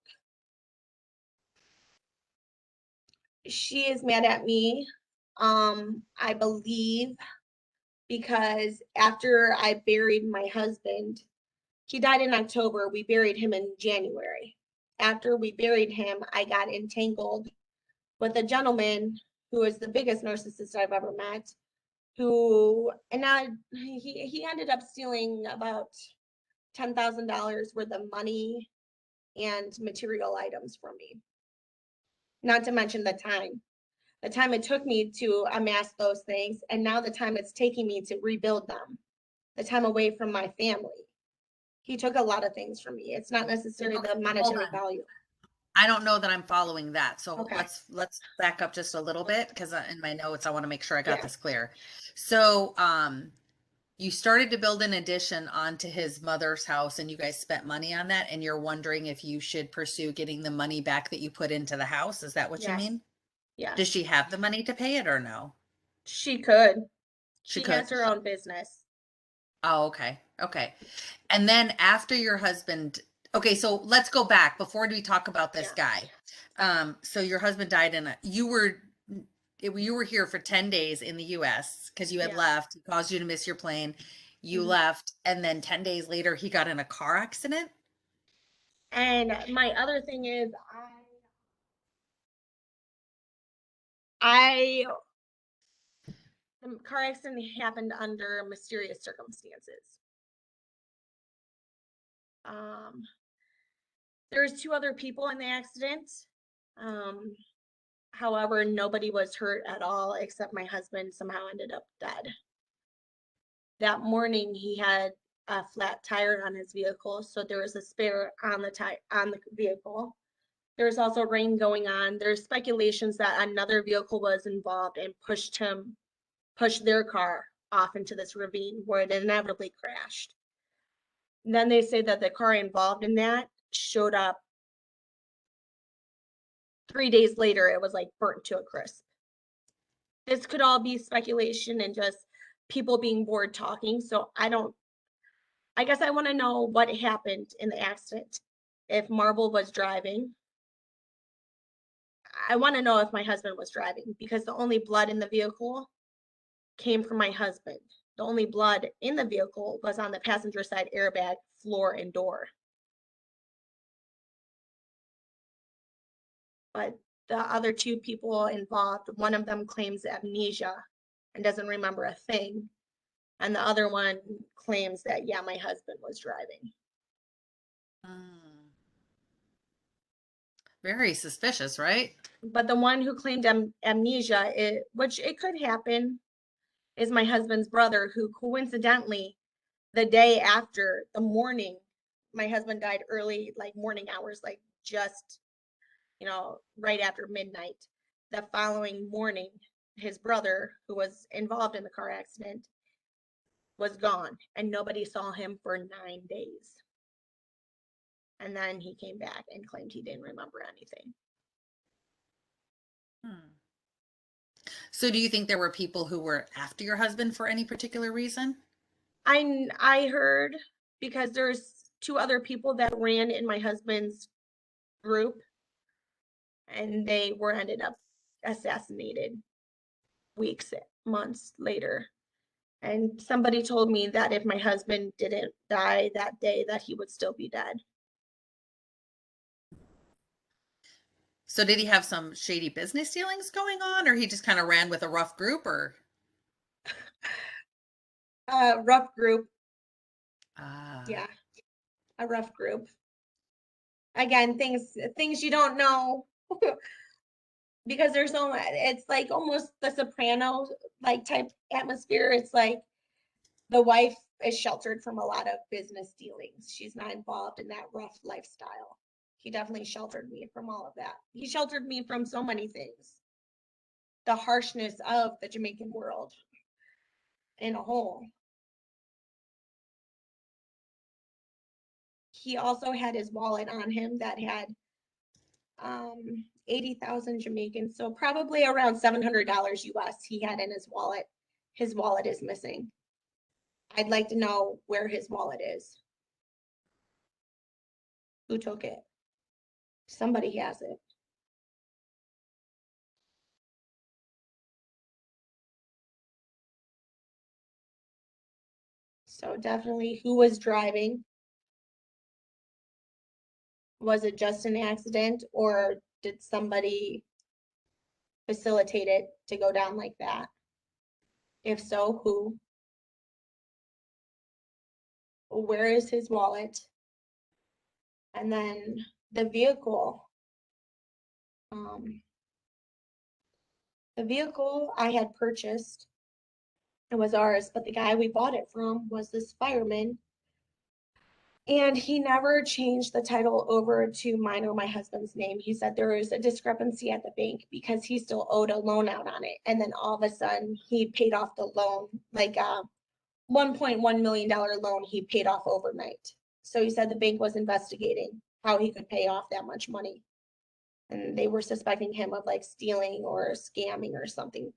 She is mad at me, I believe, because after I buried my husband, he died in October, we buried him in January. after we buried him, I got entangled with a gentleman who is the biggest narcissist I've ever met, who, and now he ended up stealing about $10,000 worth of money and material items from me. Not to mention the time it took me to amass those things, and now the time it's taking me to rebuild them, the time away from my family. He took a lot of things from me. It's not necessarily the monetary value. I don't know that I'm following that. So Okay. let's back up just a little bit because in my notes I want to make sure I got Yeah. this clear. So you started to build an addition onto his mother's house and you guys spent money on that and you're wondering if you should pursue getting the money back that you put into the house. Is that what you Yes. mean? Yes. Does she have the money to pay it or no? She could. She She could. has her own business. Oh, okay. Okay. And then after your husband, okay, so let's go back before we talk about this Yeah. guy. So your husband died you were here for 10 days in the US because you had Yeah. left. He caused you to miss your plane. You Mhm. left, and then 10 days later he got in a car accident. And my other thing is I the car accident happened under mysterious circumstances. Um, there's two other people in the accident. Um, however, nobody was hurt at all except my husband somehow ended up dead. That morning he had a flat tire on his vehicle, so there was a spare on the vehicle. There's also rain going on. There's speculations that another vehicle was involved and pushed their car off into this ravine where it inevitably crashed. And then they say that the car involved in that showed up 3 days later. It was like burnt to a crisp. This could all be speculation and just people being bored talking. So I guess I want to know what happened in the accident. If Marble was driving, I want to know if my husband was driving because the only blood in the vehicle came from my husband. The only blood in the vehicle was on the passenger side airbag, floor, and door. But the other two people involved, one of them claims amnesia and doesn't remember a thing. And the other one claims that, yeah, my husband was driving. Very suspicious, right? But the one who claimed amnesia, which it could happen, is my husband's brother, who coincidentally, the day after the morning, my husband died early, like morning hours, like just, right after midnight. The following morning, his brother, who was involved in the car accident, was gone and nobody saw him for 9 days. And then he came back and claimed he didn't remember anything. So do you think there were people who were after your husband for any particular reason? I heard because there's two other people that ran in my husband's group and they were ended up assassinated months later. And somebody told me that if my husband didn't die that day, that he would still be dead. So did he have some shady business dealings going on, or he just kind of ran with a rough group, or? Rough group. Ah. Yeah, a rough group. Again, things you don't know because there's so much. It's like almost the Sopranos like type atmosphere. It's like the wife is sheltered from a lot of business dealings. She's not involved in that rough lifestyle. He definitely sheltered me from all of that. He sheltered me from so many things. The harshness of the Jamaican world in a whole. He also had his wallet on him that had 80,000 Jamaican, so probably around $700 US he had in his wallet. His wallet is missing. I'd like to know where his wallet is. Who took it? Somebody has it. So definitely who was driving. Was it just an accident, or did somebody facilitate it to go down like that? If so, who? Where is his wallet? And then the vehicle. Um, the vehicle I had purchased, it was ours, but the guy we bought it from was this fireman. And he never changed the title over to mine or my husband's name. He said there was a discrepancy at the bank because he still owed a loan out on it. And then all of a sudden he paid off the loan, like a $1.1 million loan he paid off overnight. So he said the bank was investigating how he could pay off that much money. And they were suspecting him of like stealing or scamming or something.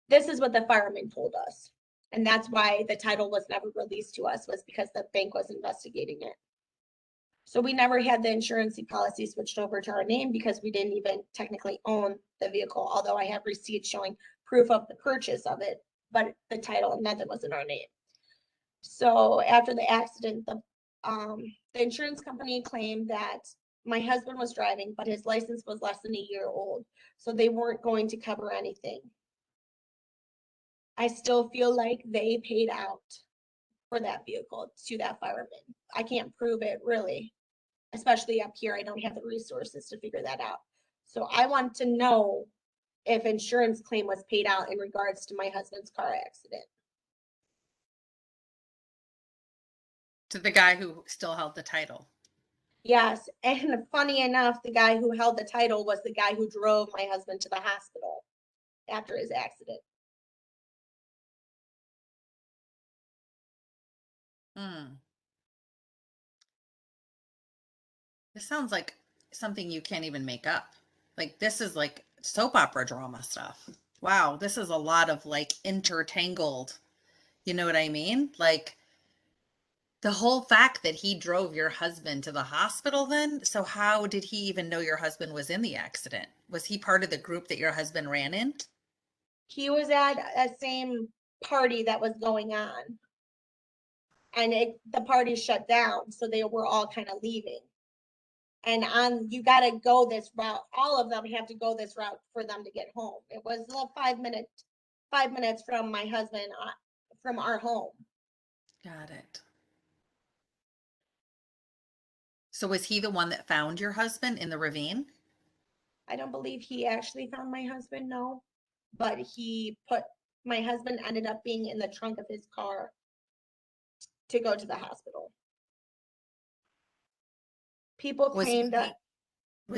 This is what the fireman told us. And that's why the title was never released to us, was because the bank was investigating it. So we never had the insurance policy switched over to our name because we didn't even technically own the vehicle, although I have receipts showing proof of the purchase of it, but the title and nothing was in our name. So after the accident, the insurance company claimed that my husband was driving, but his license was less than a year old, so they weren't going to cover anything. I still feel like they paid out for that vehicle to that fireman. I can't prove it really, especially up here. I don't have the resources to figure that out. So I want to know if insurance claim was paid out in regards to my husband's car accident. To the guy who still held the title. Yes, and funny enough, the guy who held the title was the guy who drove my husband to the hospital after his accident. Hmm. This sounds like something you can't even make up. Like this is like soap opera drama stuff. Wow, this is a lot of like intertangled, you know what I mean? Like the whole fact that he drove your husband to the hospital then, so how did he even know your husband was in the accident? Was he part of the group that your husband ran in? He was at a same party that was going on, and the party shut down, so they were all kind of leaving. And you got to go this route. All of them have to go this route for them to get home. It was a 5 minutes from my husband, from our home. Got it. So was he the one that found your husband in the ravine? I don't believe he actually found my husband, no, but my husband ended up being in the trunk of his car to go to the hospital. People Was claim that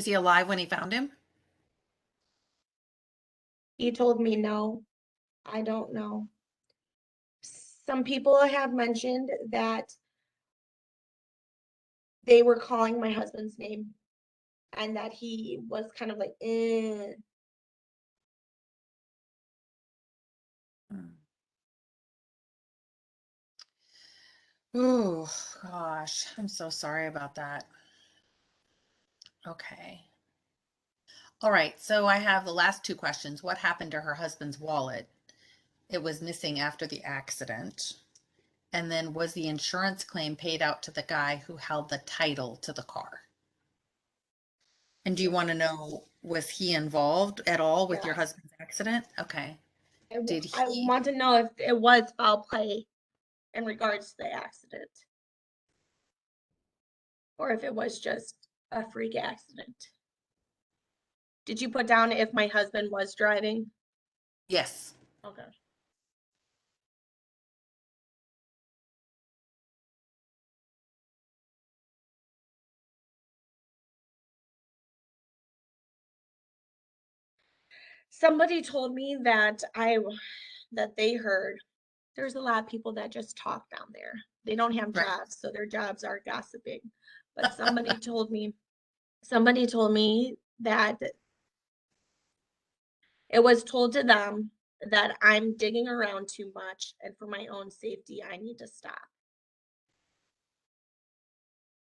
he alive when he found him? he told me no. I don't know. Some people have mentioned that they were calling my husband's name and that he was kind of like, eh. Oh, gosh, I'm so sorry about that. Okay. All right, so I have the last two questions. What happened to her husband's wallet? It was missing after the accident. And then was the insurance claim paid out to the guy who held the title to the car? And do you want to know, was he involved at all with your Yes. husband's accident? Okay. Did I he? want to know if it was foul play in regards to the accident or if it was just a freak accident. Did you put down if my husband was driving? Yes. Okay. Somebody told me that they heard there's a lot of people that just talk down there. They don't have Right. jobs, so their jobs are gossiping. But somebody told me that it was told to them that I'm digging around too much, and for my own safety, I need to stop.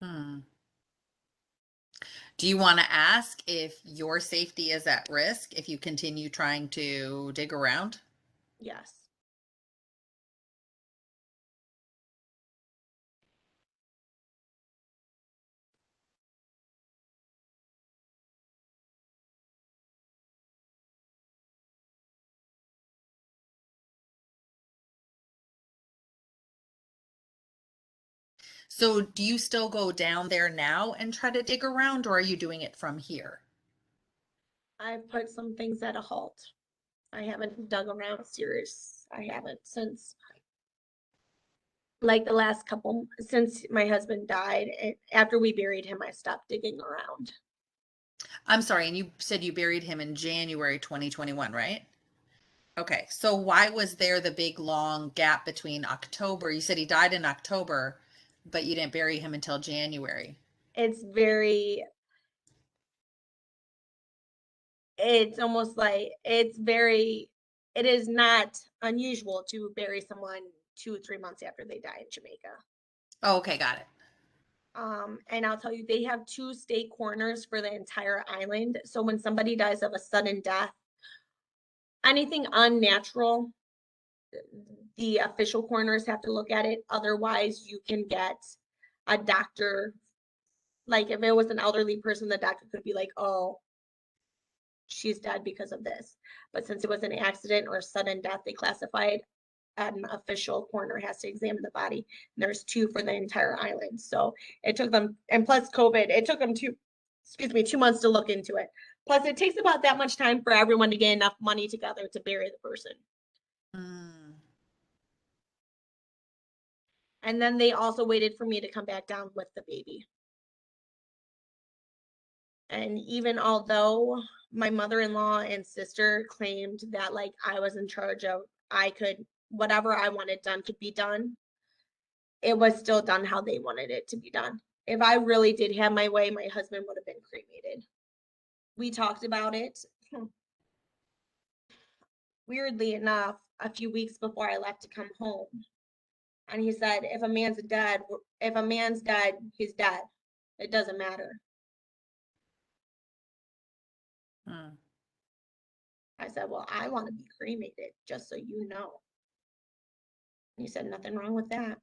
Hmm. Do you want to ask if your safety is at risk if you continue trying to dig around? Yes. So do you still go down there now and try to dig around, or are you doing it from here? I've put some things at a halt. I haven't dug around serious. I haven't since like the last couple since my husband died. After we buried him, I stopped digging around. I'm sorry, and you said you buried him in January 2021, right? Okay, so why was there the big long gap between October? You said he died in October, but you didn't bury him until January. It's very, it's almost like it is not unusual to bury someone 2 or 3 months after they die in Jamaica. Oh, okay, got it. And I'll tell you, they have 2 state coroners for the entire island. So when somebody dies of a sudden death, anything unnatural, the official coroners have to look at it. Otherwise, you can get a doctor. Like if it was an elderly person, the doctor could be like, oh, she's dead because of this. But since it was an accident or a sudden death, they classified an official coroner has to examine the body. And there's 2 for the entire island. So it took them, and plus COVID, it took them 2 months to look into it. Plus, it takes about that much time for everyone to get enough money together to bury the person. Mm. And then they also waited for me to come back down with the baby. And even although my mother-in-law and sister claimed that like I was in charge of, I could, whatever I wanted done could be done, it was still done how they wanted it to be done. If I really did have my way, my husband would have been cremated. We talked about it. Weirdly enough, a few weeks before I left to come home. And he said, if a man's dead, he's dead. It doesn't matter. Mm. I said, well, I want to be cremated, just so you know. He said, nothing wrong with that.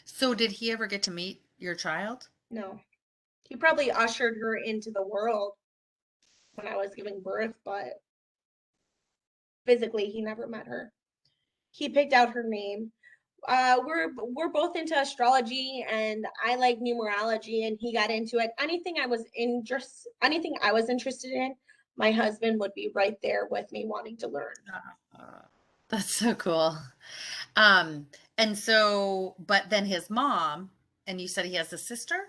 So did he ever get to meet your child? No. He probably ushered her into the world when I was giving birth, but physically he never met her. He picked out her name. We're both into astrology, and I like numerology, and he got into it. Anything I was interested in, my husband would be right there with me wanting to learn. Uh, That's so cool. Um, and so, but then his mom, and you said he has a sister?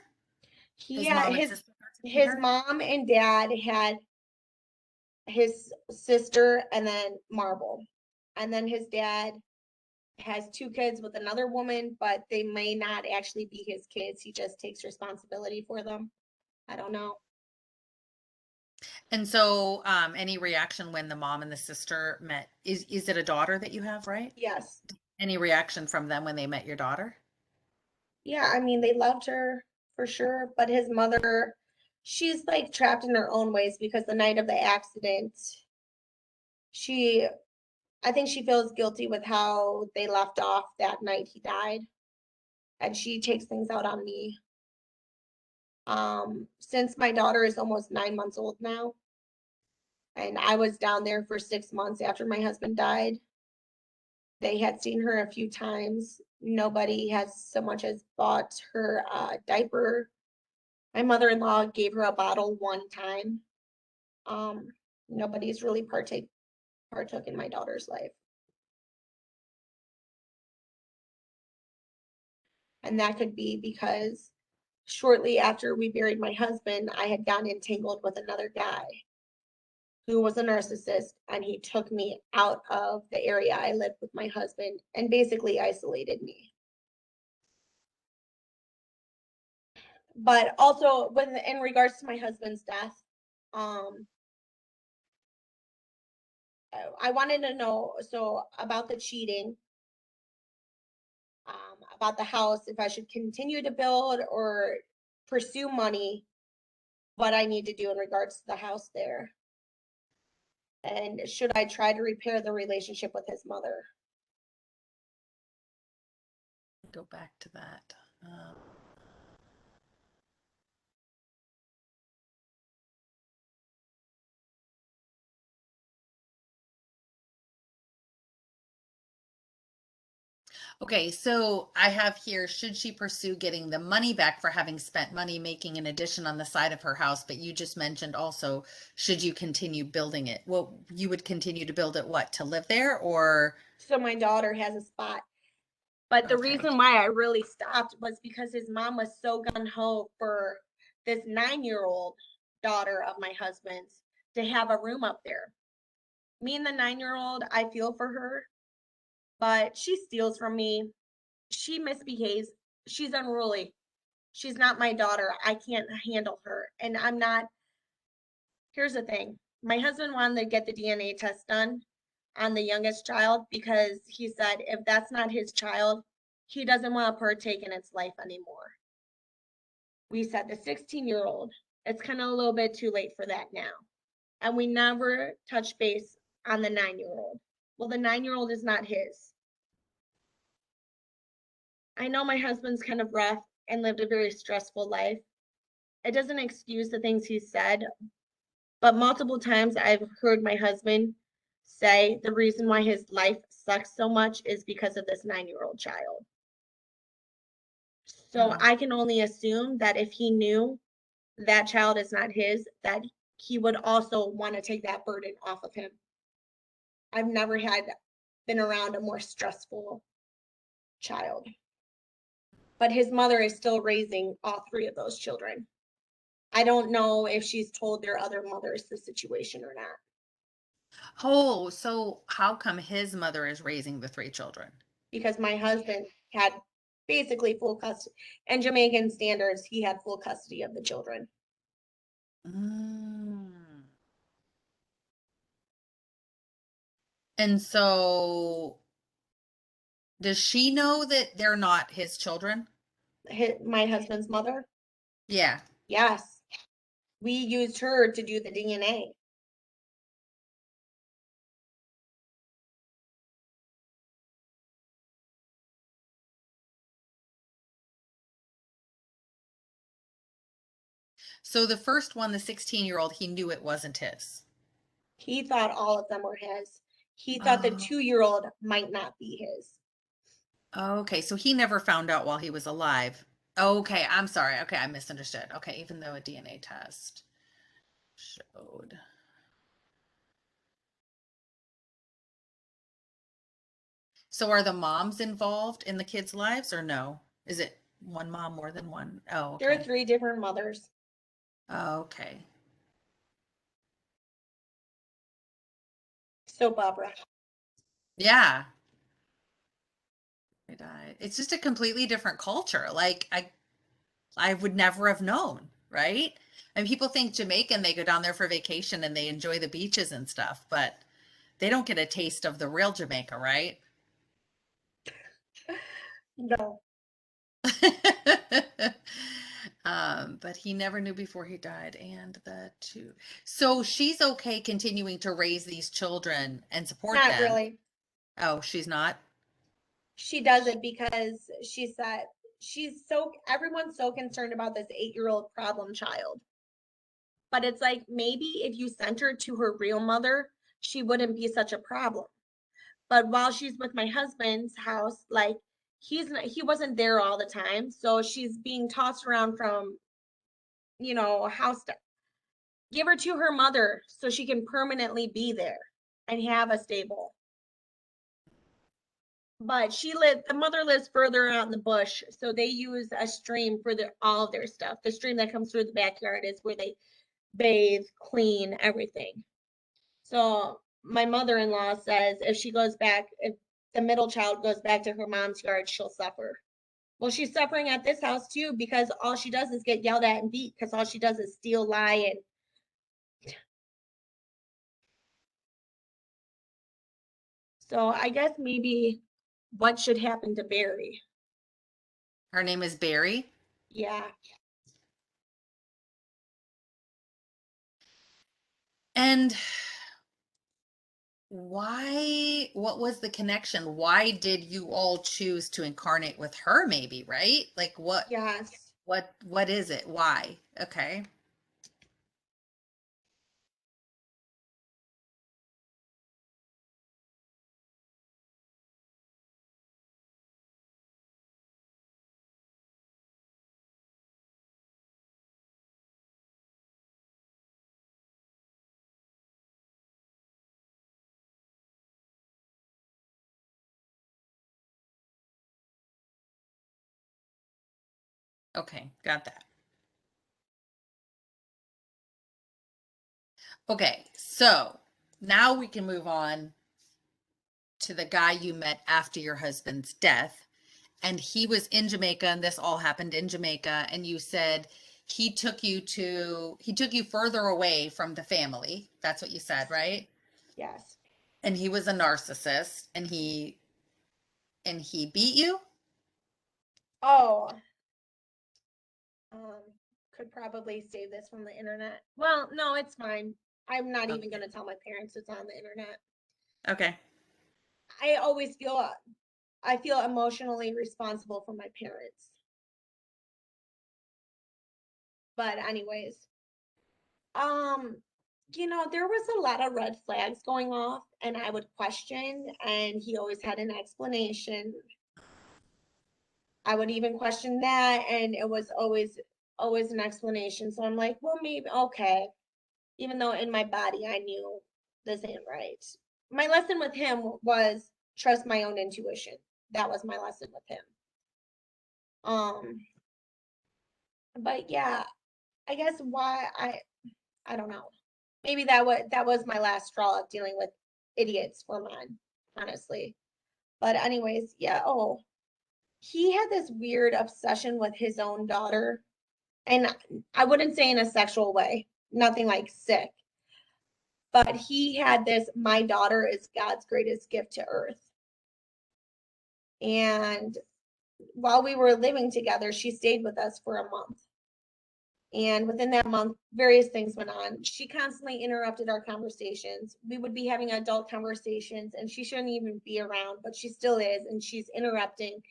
His Yeah, mom and his sister got to meet his her? mom and dad had his sister and then Marble. And then his dad has 2 kids with another woman, but they may not actually be his kids. He just takes responsibility for them. I don't know. And so, any reaction when the mom and the sister met? Is it a daughter that you have, right? Yes. Any reaction from them when they met your daughter? Yeah, I mean, they loved her for sure, but his mother, she's like trapped in her own ways because the night of the accident, she, I think she feels guilty with how they left off that night he died, and she takes things out on me. Since my daughter is almost 9 months old now, and I was down there for 6 months after my husband died, they had seen her a few times. Nobody has so much as bought her a diaper. My mother-in-law gave her a bottle one time. Um, Nobody's really partook in my daughter's life. And that could be because shortly after we buried my husband, I had gotten entangled with another guy who was a narcissist, and he took me out of the area I lived with my husband and basically isolated me. But also when in regards to my husband's death, um, I wanted to know so about the cheating, about the house, if I should continue to build or pursue money, what I need to do in regards to the house there. And should I try to repair the relationship with his mother? Go back to that. Okay, so I have here, should she pursue getting the money back for having spent money making an addition on the side of her house? But you just mentioned also, should you continue building it? Well, you would continue to build it, what, to live there or? So my daughter has a spot. But the Okay. reason why I really stopped was because his mom was so gung-ho for this 9-year-old daughter of my husband's to have a room up there. Me and the 9-year-old, I feel for her, but she steals from me. She misbehaves. She's unruly. She's not my daughter. I can't handle her. And I'm not. Here's the thing. My husband wanted to get the DNA test done on the youngest child because he said if that's not his child, he doesn't want to partake in its life anymore. We said the 16-year-old, it's kind of a little bit too late for that now. And we never touched base on the 9-year-old. Well, the 9-year-old is not his. I know my husband's kind of rough and lived a very stressful life. It doesn't excuse the things he said, but multiple times I've heard my husband say the reason why his life sucks so much is because of this 9-year-old child. So Mm. I can only assume that if he knew that child is not his, that he would also want to take that burden off of him. I've never been around a more stressful child. But his mother is still raising all three of those children. I don't know if she's told their other mothers the situation or not. Oh, so how come his mother is raising the three children? Because my husband had basically full custody. And Jamaican standards, he had full custody of the children. Mm. And so does she know that they're not his children? My husband's mother, Yeah. yes, we used her to do the DNA. So the first one, the 16-year-old, he knew it wasn't his. He thought all of them were his. He thought the Oh, 2-year-old might not be his. okay. So he never found out while he was alive. Okay, I'm sorry. Okay, I misunderstood. Okay, even though a DNA test showed. So are the moms involved in the kids' lives or no? Is it one mom more than one? Oh, There are okay. 3 different mothers. Oh, okay. Soap opera. Yeah. They died. It's just a completely different culture. Like I would never have known, right? And people think Jamaican, they go down there for vacation and they enjoy the beaches and stuff, but they don't get a taste of the real Jamaica, right? No, But he never knew before he died, and the two. So she's okay continuing to raise these children and support not them. really. Oh, she's not? She does it because she said everyone's so concerned about this 8-year-old problem child. But it's like maybe if you sent her to her real mother, she wouldn't be such a problem. But while she's with my husband's house, like he wasn't there all the time, so she's being tossed around from house to give her to her mother so she can permanently be there and have a stable. But the mother lives further out in the bush, so they use a stream for all of their stuff. The stream that comes through the backyard is where they bathe, clean, everything. So my mother-in-law says if the middle child goes back to her mom's yard, she'll suffer. Well, she's suffering at this house too because all she does is get yelled at and beat because all she does is steal, lie, and so I guess maybe what should happen to Barry? Her name is Barry. Yeah, And what was the connection? Why did you all choose to incarnate with her, maybe, right? Like yes. what is it? Why? Okay. Okay, got that. Okay, so now we can move on to the guy you met after your husband's death. And he was in Jamaica, and this all happened in Jamaica. And you said he took you further away from the family. That's what you said, right? Yes. And he was a narcissist, and he beat you? Oh, um, could probably save this from the internet. Well, no, it's fine. I'm not even Okay. going to tell my parents it's on the internet. Okay. I always feel I feel emotionally responsible for my parents. But anyways, um, there was a lot of red flags going off and I would question and he always had an explanation. I would even question that and it was always an explanation. So I'm like, well, maybe okay. Even though in my body I knew this ain't right. My lesson with him was trust my own intuition. That was my lesson with him. Um, but yeah, I guess why I don't know. Maybe that was my last straw of dealing with idiots for mine, honestly. But anyways, yeah, oh, he had this weird obsession with his own daughter. And I wouldn't say in a sexual way, nothing like sick. But he had this, my daughter is God's greatest gift to earth. And while we were living together, she stayed with us for a month. And within that month, various things went on. She constantly interrupted our conversations. We would be having adult conversations, and she shouldn't even be around, but she still is, and she's interrupting.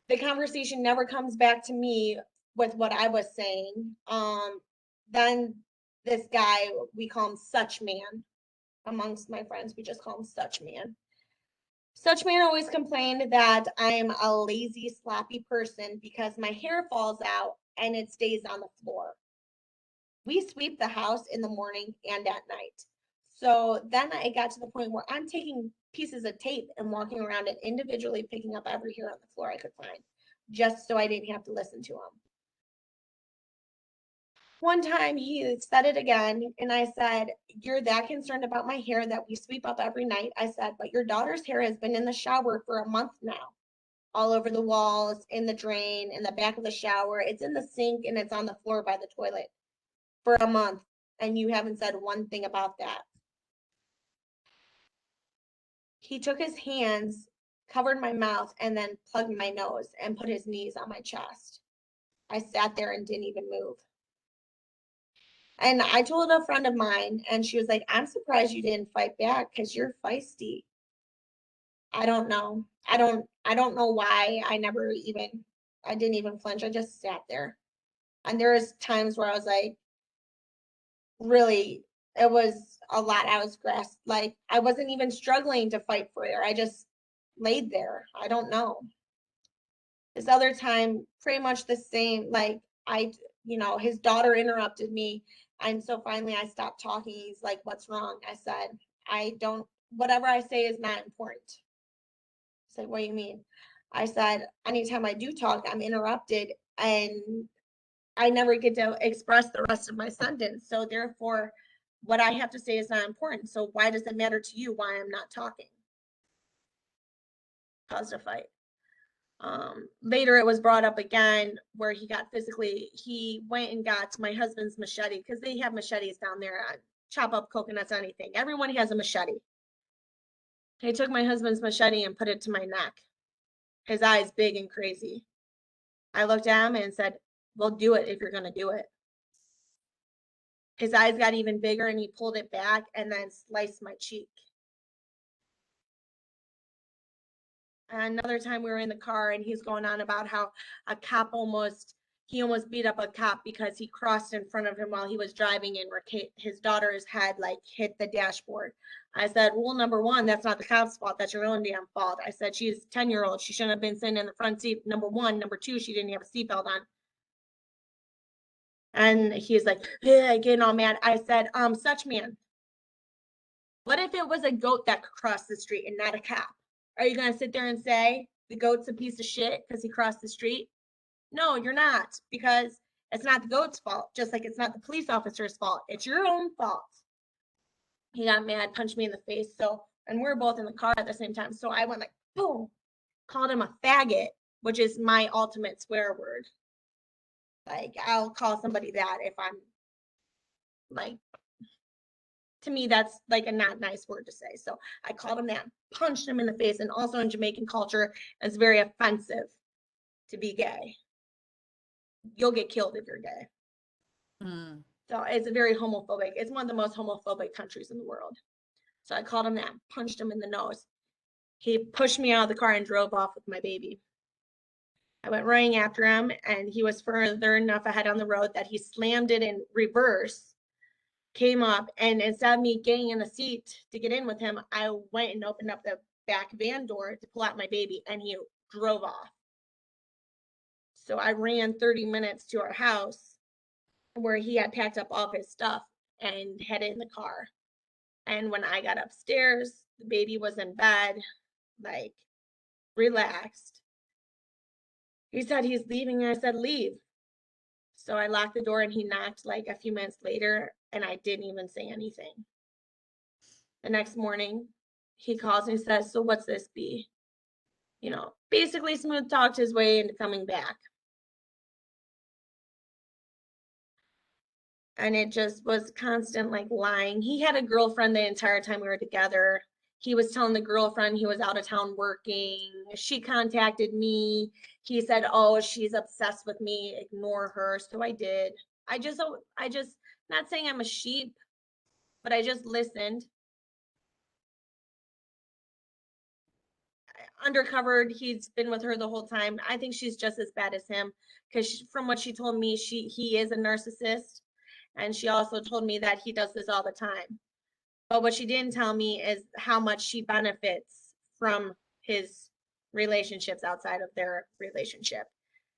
The conversation never comes back to me with what I was saying. Then this guy, we call him Such Man. Amongst my friends, we just call him Such Man. Such Man always complained that I'm a lazy, sloppy person because my hair falls out and it stays on the floor. We sweep the house in the morning and at night. So then I got to the point where I'm taking pieces of tape and walking around and individually picking up every hair on the floor I could find, just so I didn't have to listen to him. One time he said it again, and I said, you're that concerned about my hair that we sweep up every night. I said, but your daughter's hair has been in the shower for a month now, all over the walls, in the drain, in the back of the shower. It's in the sink and it's on the floor by the toilet for a month. And you haven't said one thing about that. He took his hands, covered my mouth, and then plugged my nose and put his knees on my chest. I sat there and didn't even move. And I told a friend of mine, and she was like, I'm surprised you didn't fight back because you're feisty. I don't know. I don't know why I didn't even flinch. I just sat there. And there was times where I was like, really, it was a lot. I was grasped. Like I wasn't even struggling to fight for air. I just laid there. I don't know. This other time, pretty much the same. Like his daughter interrupted me. And so finally I stopped talking. He's like, what's wrong? I said, whatever I say is not important. He's like, what do you mean? I said, anytime I do talk, I'm interrupted and I never get to express the rest of my sentence. So therefore, what I have to say is not important. So why does it matter to you why I'm not talking? Caused a fight. Later it was brought up again where he went and got my husband's machete because they have machetes down there, chop up coconuts, anything. Everyone has a machete. He took my husband's machete and put it to my neck, his eyes big and crazy. I looked at him and said, well, do it if you're going to do it. His eyes got even bigger and he pulled it back and then sliced my cheek. Another time we were in the car and he's going on about how he almost beat up a cop because he crossed in front of him while he was driving and his daughter's head like hit the dashboard. I said, rule number one, that's not the cop's fault. That's your own damn fault. I said, she's 10-year-old. She shouldn't have been sitting in the front seat. Number one. Number two, she didn't have a seatbelt on. And he's like, getting all mad. I said, Such Man, what if it was a goat that could cross the street and not a cop? Are you going to sit there and say the goat's a piece of shit because he crossed the street? No, you're not, because it's not the goat's fault, just like it's not the police officer's fault. It's your own fault. He got mad, punched me in the face. So, and we were both in the car at the same time. So I went like, boom, called him a faggot, which is my ultimate swear word. Like, I'll call somebody that if I'm like, to me, that's like a not nice word to say. So I called him that, punched him in the face. And also in Jamaican culture, it's very offensive to be gay. You'll get killed if you're gay. Mm. So it's very homophobic. It's one of the most homophobic countries in the world. So I called him that, punched him in the nose. He pushed me out of the car and drove off with my baby. I went running after him, and he was further enough ahead on the road that he slammed it in reverse, came up, and instead of me getting in the seat to get in with him, I went and opened up the back van door to pull out my baby, and he drove off. So I ran 30 minutes to our house where he had packed up all of his stuff and headed in the car. And when I got upstairs, the baby was in bed, like relaxed. He said he's leaving. I said, leave. So I locked the door and he knocked like a few minutes later, and I didn't even say anything. The next morning, he calls and says, so what's this be? You know, basically smooth talked his way into coming back. And it just was constant like lying. He had a girlfriend the entire time we were together. He was telling the girlfriend he was out of town working. She contacted me. He said, oh, she's obsessed with me, ignore her. So I did. I just not saying I'm a sheep, but I just listened. Undercovered, he's been with her the whole time. I think she's just as bad as him, because from what she told me, he is a narcissist. And she also told me that he does this all the time. But what she didn't tell me is how much she benefits from his relationships outside of their relationship.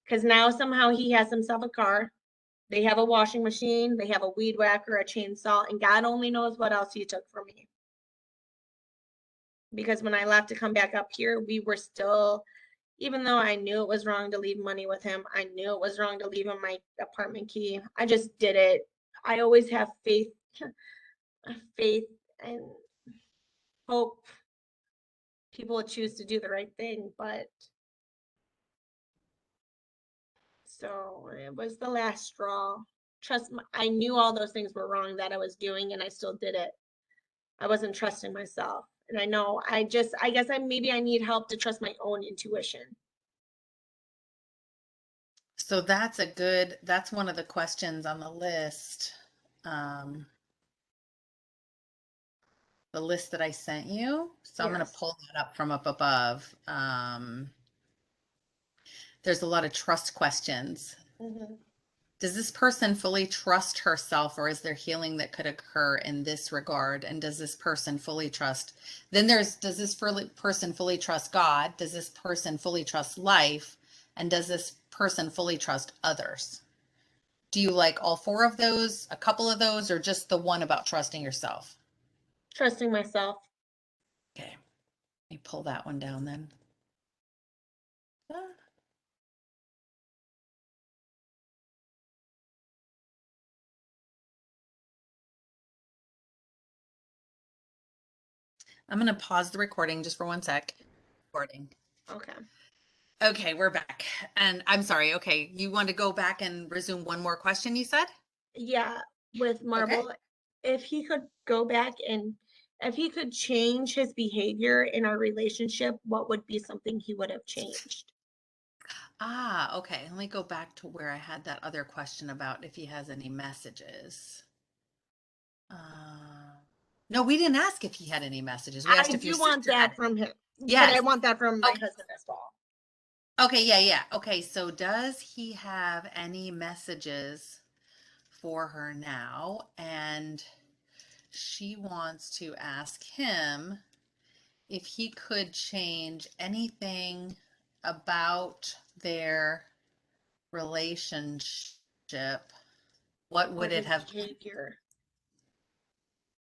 Because now somehow he has himself a car. They have a washing machine. They have a weed whacker, a chainsaw, and God only knows what else he took from me. Because when I left to come back up here, we were still, even though I knew it was wrong to leave money with him, I knew it was wrong to leave him my apartment key. I just did it. I always have faith, faith and hope people would choose to do the right thing, but so it was the last straw. Trust me, I knew all those things were wrong that I was doing, and I still did it. I wasn't trusting myself. And I know I guess maybe I need help to trust my own intuition. So that's one of the questions on um, the list that I sent you. So I'm going to Yes. pull that up from up above. There's a lot of trust questions. Mm-hmm. Does this person fully trust herself, or is there healing that could occur in this regard? And does this person fully trust? Then does this person fully trust God? Does this person fully trust life? And does this person fully trust others? Do you like all four of those, a couple of those, or just the one about trusting yourself? Trusting myself. Okay, let me pull that one down then. Ah. I'm going to pause the recording just for 1 sec. Recording. Okay. Okay, we're back. And I'm sorry. Okay, you want to go back and resume one more question you said? Yeah, with Okay. Marble, if he could go back and if he could change his behavior in our relationship, what would be something he would have changed? Ah, okay. Let me go back to where I had that other question about if he has any messages. No, we didn't ask if he had any messages. We I asked if your do want sister had that it. from him, but I Yes. want that from my Okay. husband as well. Okay, yeah, yeah. Okay, so does he have any messages for her now? And she wants to ask him if he could change anything about their relationship, what Or would it his have been? behavior.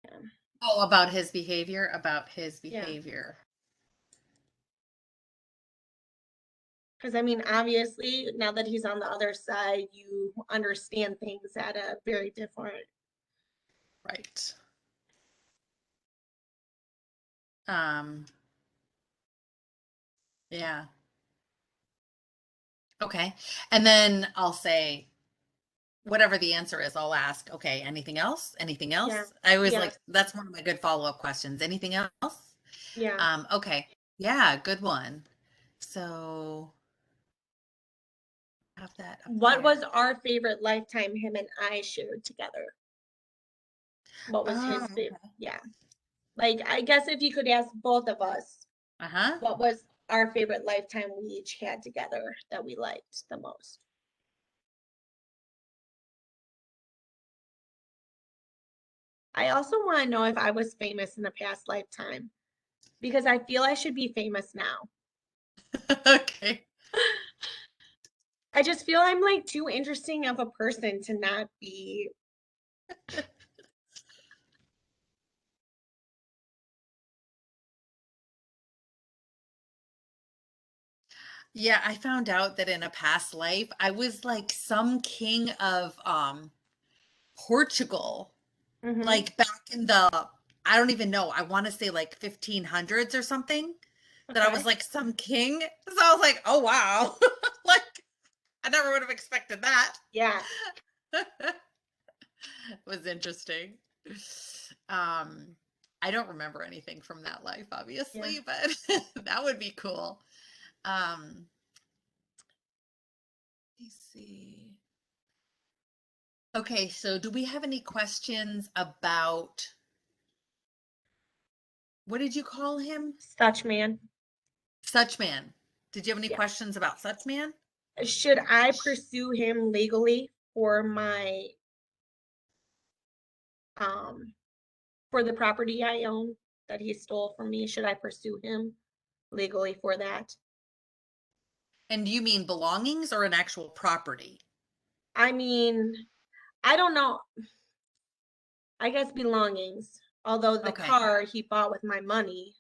Yeah. Oh, about his behavior, about his Yeah. behavior. Because I mean, obviously, now that he's on the other side, you understand things at a very different. Right. Um, yeah. Okay. And then I'll say, whatever the answer is, I'll ask, okay, anything else? Anything Yeah. else? I always Yeah. like, that's one of my good follow-up questions. Anything else? Yeah. Okay. Yeah, good one. So have that up What here. was our favorite lifetime him and I shared together? What was Oh, his favorite? okay. Yeah. Like, I guess if you could ask both of us, Uh-huh. what was our favorite lifetime we each had together that we liked the most? I also want to know if I was famous in a past lifetime because I feel I should be famous now. Okay. I just feel I'm like too interesting of a person to not be. Yeah, I found out that in a past life, I was like some king of Portugal, Hmm. like back in the, I don't even know, I want to say like 1500s or something, that I was Okay. like some king. So I was like, oh wow. Like I never would have expected that. Yeah. It was interesting. Um, I don't remember anything from that life, Yeah. obviously, but that would be cool. Um, let me see. Okay, so do we have any questions about what did you call him? Such man. Such man. Did you have any Yeah. questions about such man? Should I pursue him legally for my um for the property I own that he stole from me? Should I pursue him legally for that? And do you mean belongings or an actual property? I mean, I don't know. I guess belongings. Although the Okay. car he bought with my money.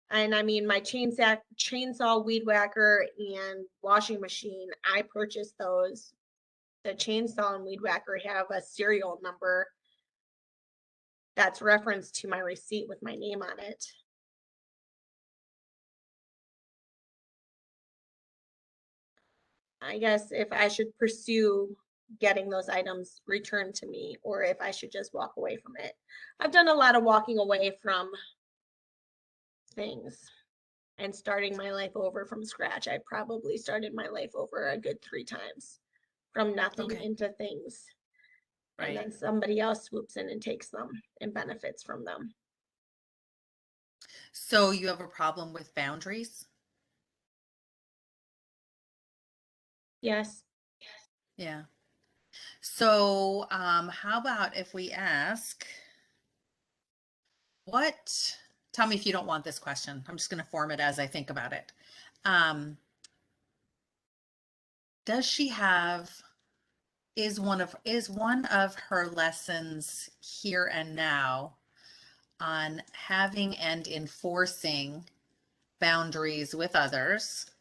And I mean, my chainsaw, weed whacker, and washing machine, I purchased those. The chainsaw and weed whacker have a serial number that's referenced to my receipt with my name on it. I guess if I should pursue getting those items returned to me or if I should just walk away from it. I've done a lot of walking away from things and starting my life over from scratch. I probably started my life over a good 3 times from nothing Okay. into things. And Right. then somebody else swoops in and takes them and benefits from them. So you have a problem with boundaries? Yes. Yeah. So, how about if we ask, what, tell me if you don't want this question. I'm just going to form it as I think about it. Um, does she have, is one of her lessons here and now on having and enforcing boundaries with others?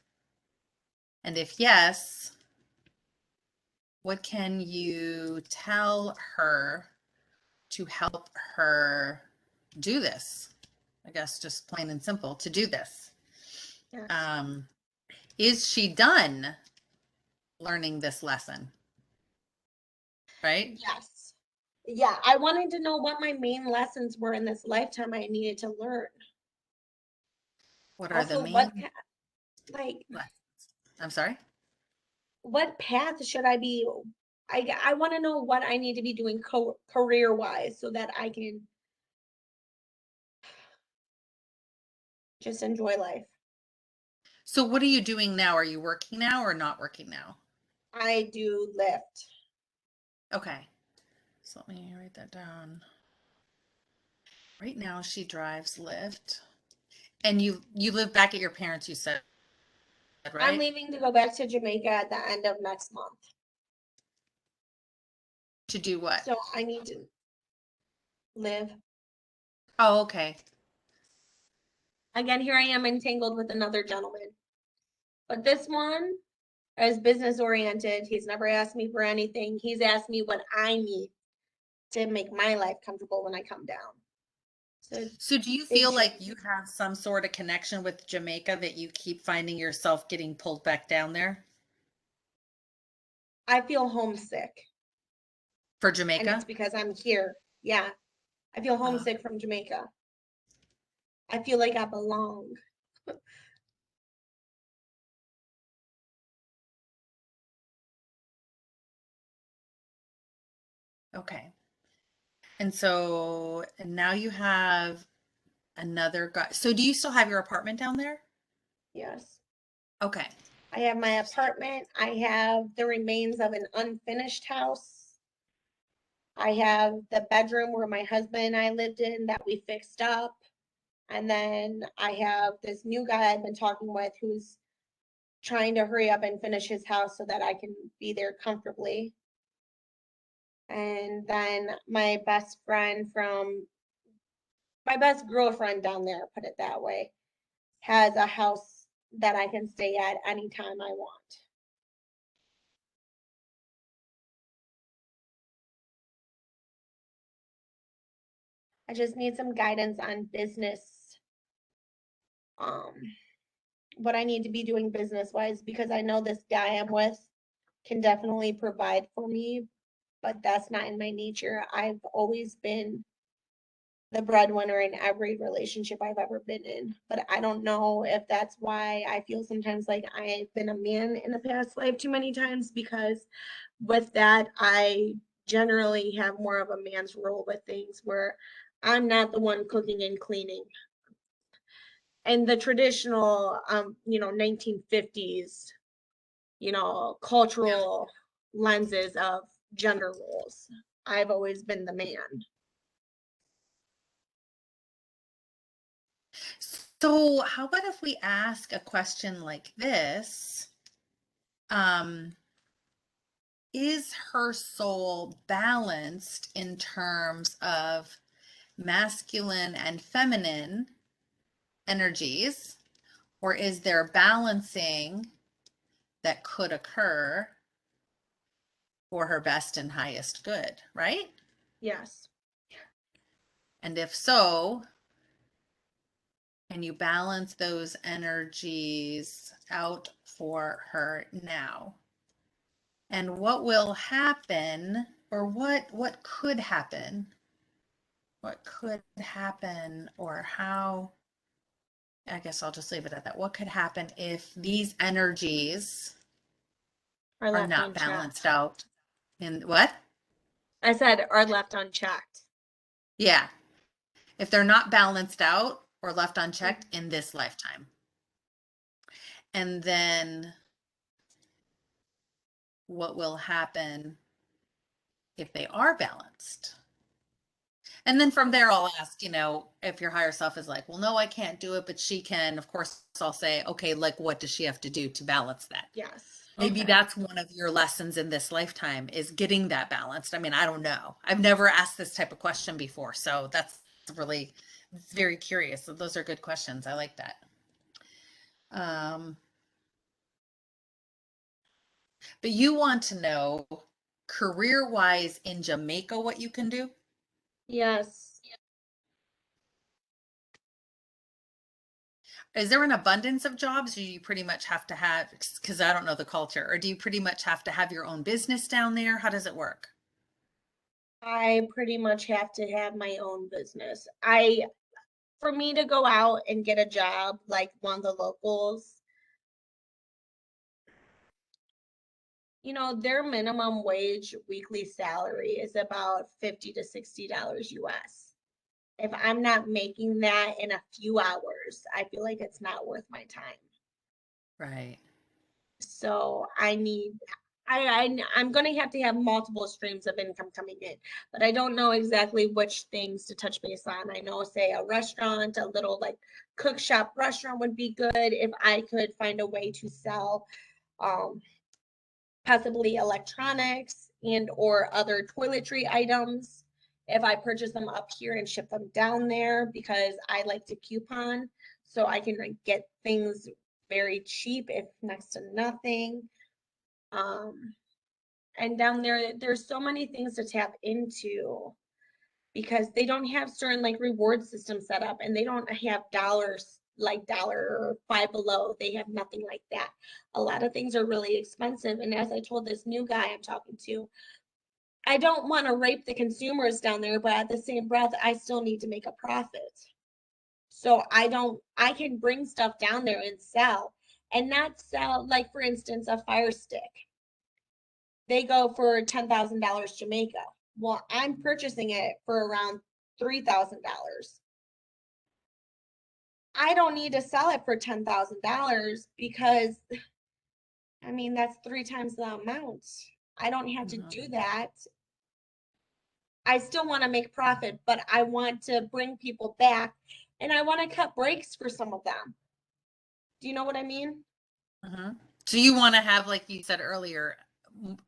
And if yes, what can you tell her to help her do this? I guess just plain and simple to do this. Yes. Um, is she done learning this lesson? Right? Yes. Yeah, I wanted to know what my main lessons were in this lifetime I needed to learn. What are the Also, main like, lessons? I'm sorry? what path should I be? I want to know what I need to be doing career wise so that I can just enjoy life. So what are you doing now? Are you working now or not working now? I do lift. Okay. So let me write that down. Right now she drives Lyft. And you live back at your parents, you said, I'm right? leaving to go back to Jamaica at the end of next month. To do what? So I need to live. Oh, okay. Again, here I am entangled with another gentleman. But this one is business oriented. He's never asked me for anything. He's asked me what I need to make my life comfortable when I come down. So do you big feel like change. you have some sort of connection with Jamaica that you keep finding yourself getting pulled back down there I feel homesick, for and it's Jamaica? because I'm here. Yeah, I feel Uh, homesick from Jamaica. I feel like I belong. okay. And now you have another guy. So do you still have your apartment down there? Yes. Okay. I have my apartment. I have the remains of an unfinished house. I have the bedroom where my husband and I lived in that we fixed up. And then I have this new guy I've been talking with who's trying to hurry up and finish his house so that I can be there comfortably. And then my best friend from my best girlfriend down there, put it that way, has a house that I can stay at anytime I want. I just need some guidance on business, um, what I need to be doing business wise, because I know this guy I'm with can definitely provide for me, but that's not in my nature. I've always been the breadwinner in every relationship I've ever been in. But I don't know if that's why I feel sometimes like I've been a man in a past life too many times, because with that, I generally have more of a man's role with things where I'm not the one cooking and cleaning. And the traditional, 1950s, Yeah. cultural lenses of gender roles. I've always been the man. So how about if we ask a question like this? Um, is her soul balanced in terms of masculine and feminine energies, or is there balancing that could occur for her best and highest good, right? Yes. And if so, can you balance those energies out for her now? And what will happen, or what could happen? What could happen, or how? I guess I'll just leave it at that. What could happen if these energies Are are left not unchecked. balanced out in what? I said are left unchecked. Yeah. If they're not balanced out or left Mhm. unchecked in this lifetime. And then what will happen if they are balanced? And then from there, I'll ask, if your higher self is like, well, no, I can't do it, but she can. Of course, I'll say, okay, like, what does she have to do to balance that? Yes. Maybe Okay. that's one of your lessons in this lifetime is getting that balanced. I mean, I don't know. I've never asked this type of question before. So that's really very curious. So those are good questions. I like that. Um, but you want to know career wise in Jamaica what you can do? Yes. Is there an abundance of jobs, or do you pretty much have to have, because I don't know the culture, or do you pretty much have to have your own business down there? How does it work? I pretty much have to have my own business. For me to go out and get a job like one of the locals, their minimum wage weekly salary is about $50 to $60 US. If I'm not making that in a few hours, I feel like it's not worth my time. Right. So I'm gonna have to have multiple streams of income coming in, but I don't know exactly which things to touch base on. I know, say a restaurant, a little like cook shop restaurant would be good if I could find a way to sell um possibly electronics and or other toiletry items. If I purchase them up here and ship them down there, because I like to coupon, so I can like get things very cheap, if next to nothing. And down there, there's so many things to tap into because they don't have certain like reward systems set up, and they don't have dollars like dollar or Five Below. They have nothing like that. A lot of things are really expensive. And as I told this new guy I'm talking to, I don't want to rape the consumers down there, but at the same breath, I still need to make a profit. So I can bring stuff down there and sell, and not sell, like for instance, a fire stick. They go for $10,000 Jamaica. Well, I'm purchasing it for around $3,000. I don't need to sell it for $10,000 because, I mean, that's 3 times the amount. I don't have to do that. I still want to make profit, but I want to bring people back, and I want to cut breaks for some of them. Do you know what I mean? So you want to have, like you said earlier,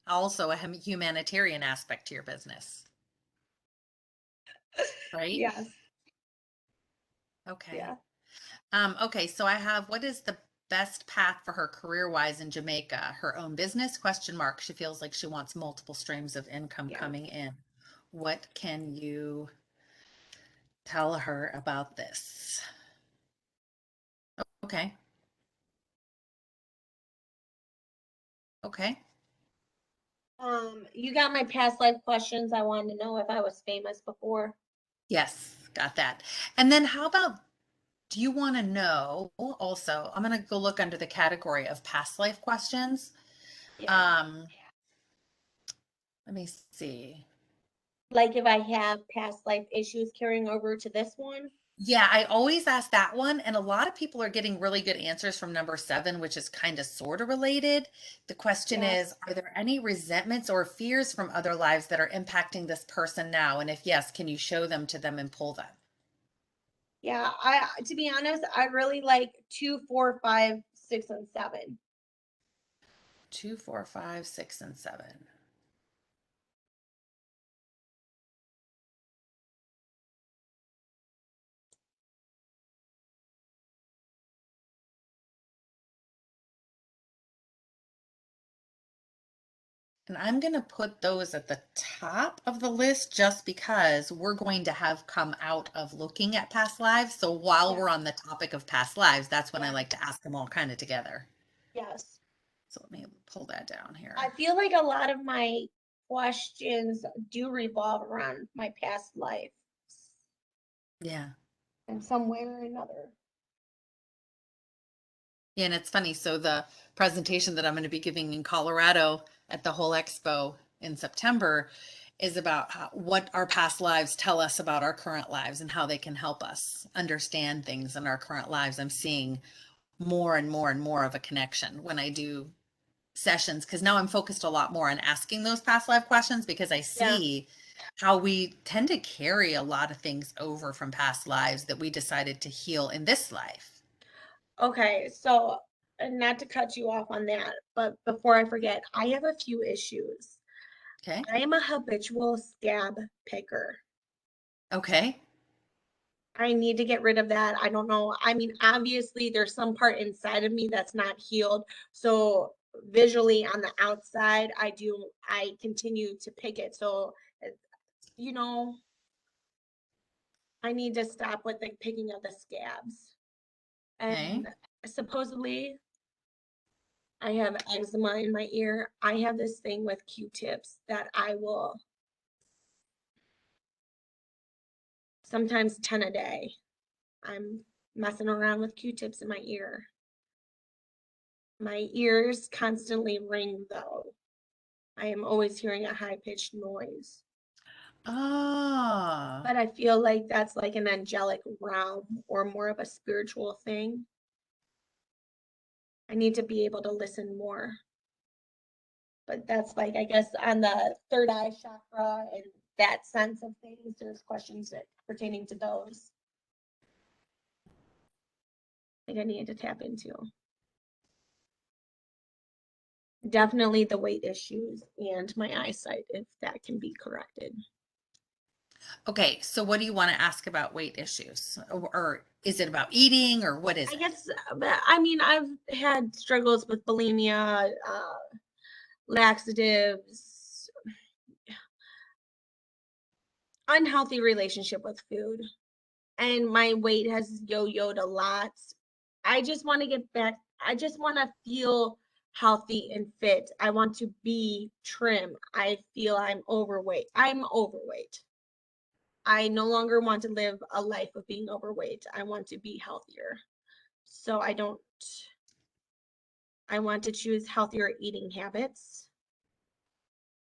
also a humanitarian aspect to your business, right? Yes. Okay. Yeah. Okay, so I have, what is the best path for her career-wise in Jamaica? Her own business, question mark. She feels like she wants multiple streams of income Yeah. coming in. What can you tell her about this? Okay. Okay. You got my past life questions. I wanted to know if I was famous before. Yes, got that. And then how about, do you want to know also, I'm going to go look under the category of past life questions. Yeah. Let me see. Like if I have past life issues carrying over to this one. Yeah, I always ask that one, and a lot of people are getting really good answers from number 7, which is kind of sort of related. The question Yes. is, are there any resentments or fears from other lives that are impacting this person now? And if yes, can you show them to them and pull them? Yeah. To be honest, I really like 2, 4, 5, 6, and 7. 2, 4, 5, 6, and 7. And I'm going to put those at the top of the list just because we're going to have come out of looking at past lives. So while Yeah. we're on the topic of past lives, that's when I Yeah. like to ask them all kind of together. Yes. So let me pull that down I here. feel like a lot of my questions do revolve around my past life Yeah. in some way or another. Yeah, and it's funny. So the presentation that I'm going to be giving in Colorado at the whole expo in September is about what our past lives tell us about our current lives and how they can help us understand things in our current lives. I'm seeing more and more and more of a connection when I do sessions, because now I'm focused a lot more on asking those past life questions because I Yeah. see how we tend to carry a lot of things over from past lives that we decided to heal in this life. Okay, so and not to cut you off on that, but before I forget, I have a few issues. Okay. I am a habitual scab picker. Okay. I need to get rid of that. I don't know. I mean, obviously, there's some part inside of me that's not healed. So visually on the outside, I continue to pick it. So, uh, you know, I need to stop with the picking of the scabs. Okay. And supposedly, I have eczema in my ear. I have this thing with Q-tips that I will sometimes 10 a day. I'm messing around with Q-tips in my ear. My ears constantly ring though. I am always hearing a high-pitched noise. Ah, But I feel like that's like an angelic realm or more of a spiritual thing. I need to be able to listen more. But that's like, I guess, on the third eye chakra and that sense of things, there's questions that pertaining to those. I think I need to tap into. Definitely the weight issues and my eyesight, if that can be corrected. Okay, so what do you want to ask about weight issues? Or is it about eating or what is I it? guess, I mean, I've had struggles with bulimia, laxatives, unhealthy relationship with food, and my weight has yo-yoed a lot. I just want to get back. I just want to feel healthy and fit. I want to be trim. I feel I'm overweight. I'm overweight. I no longer want to live a life of being overweight. I want to be healthier. So I want to choose healthier eating habits.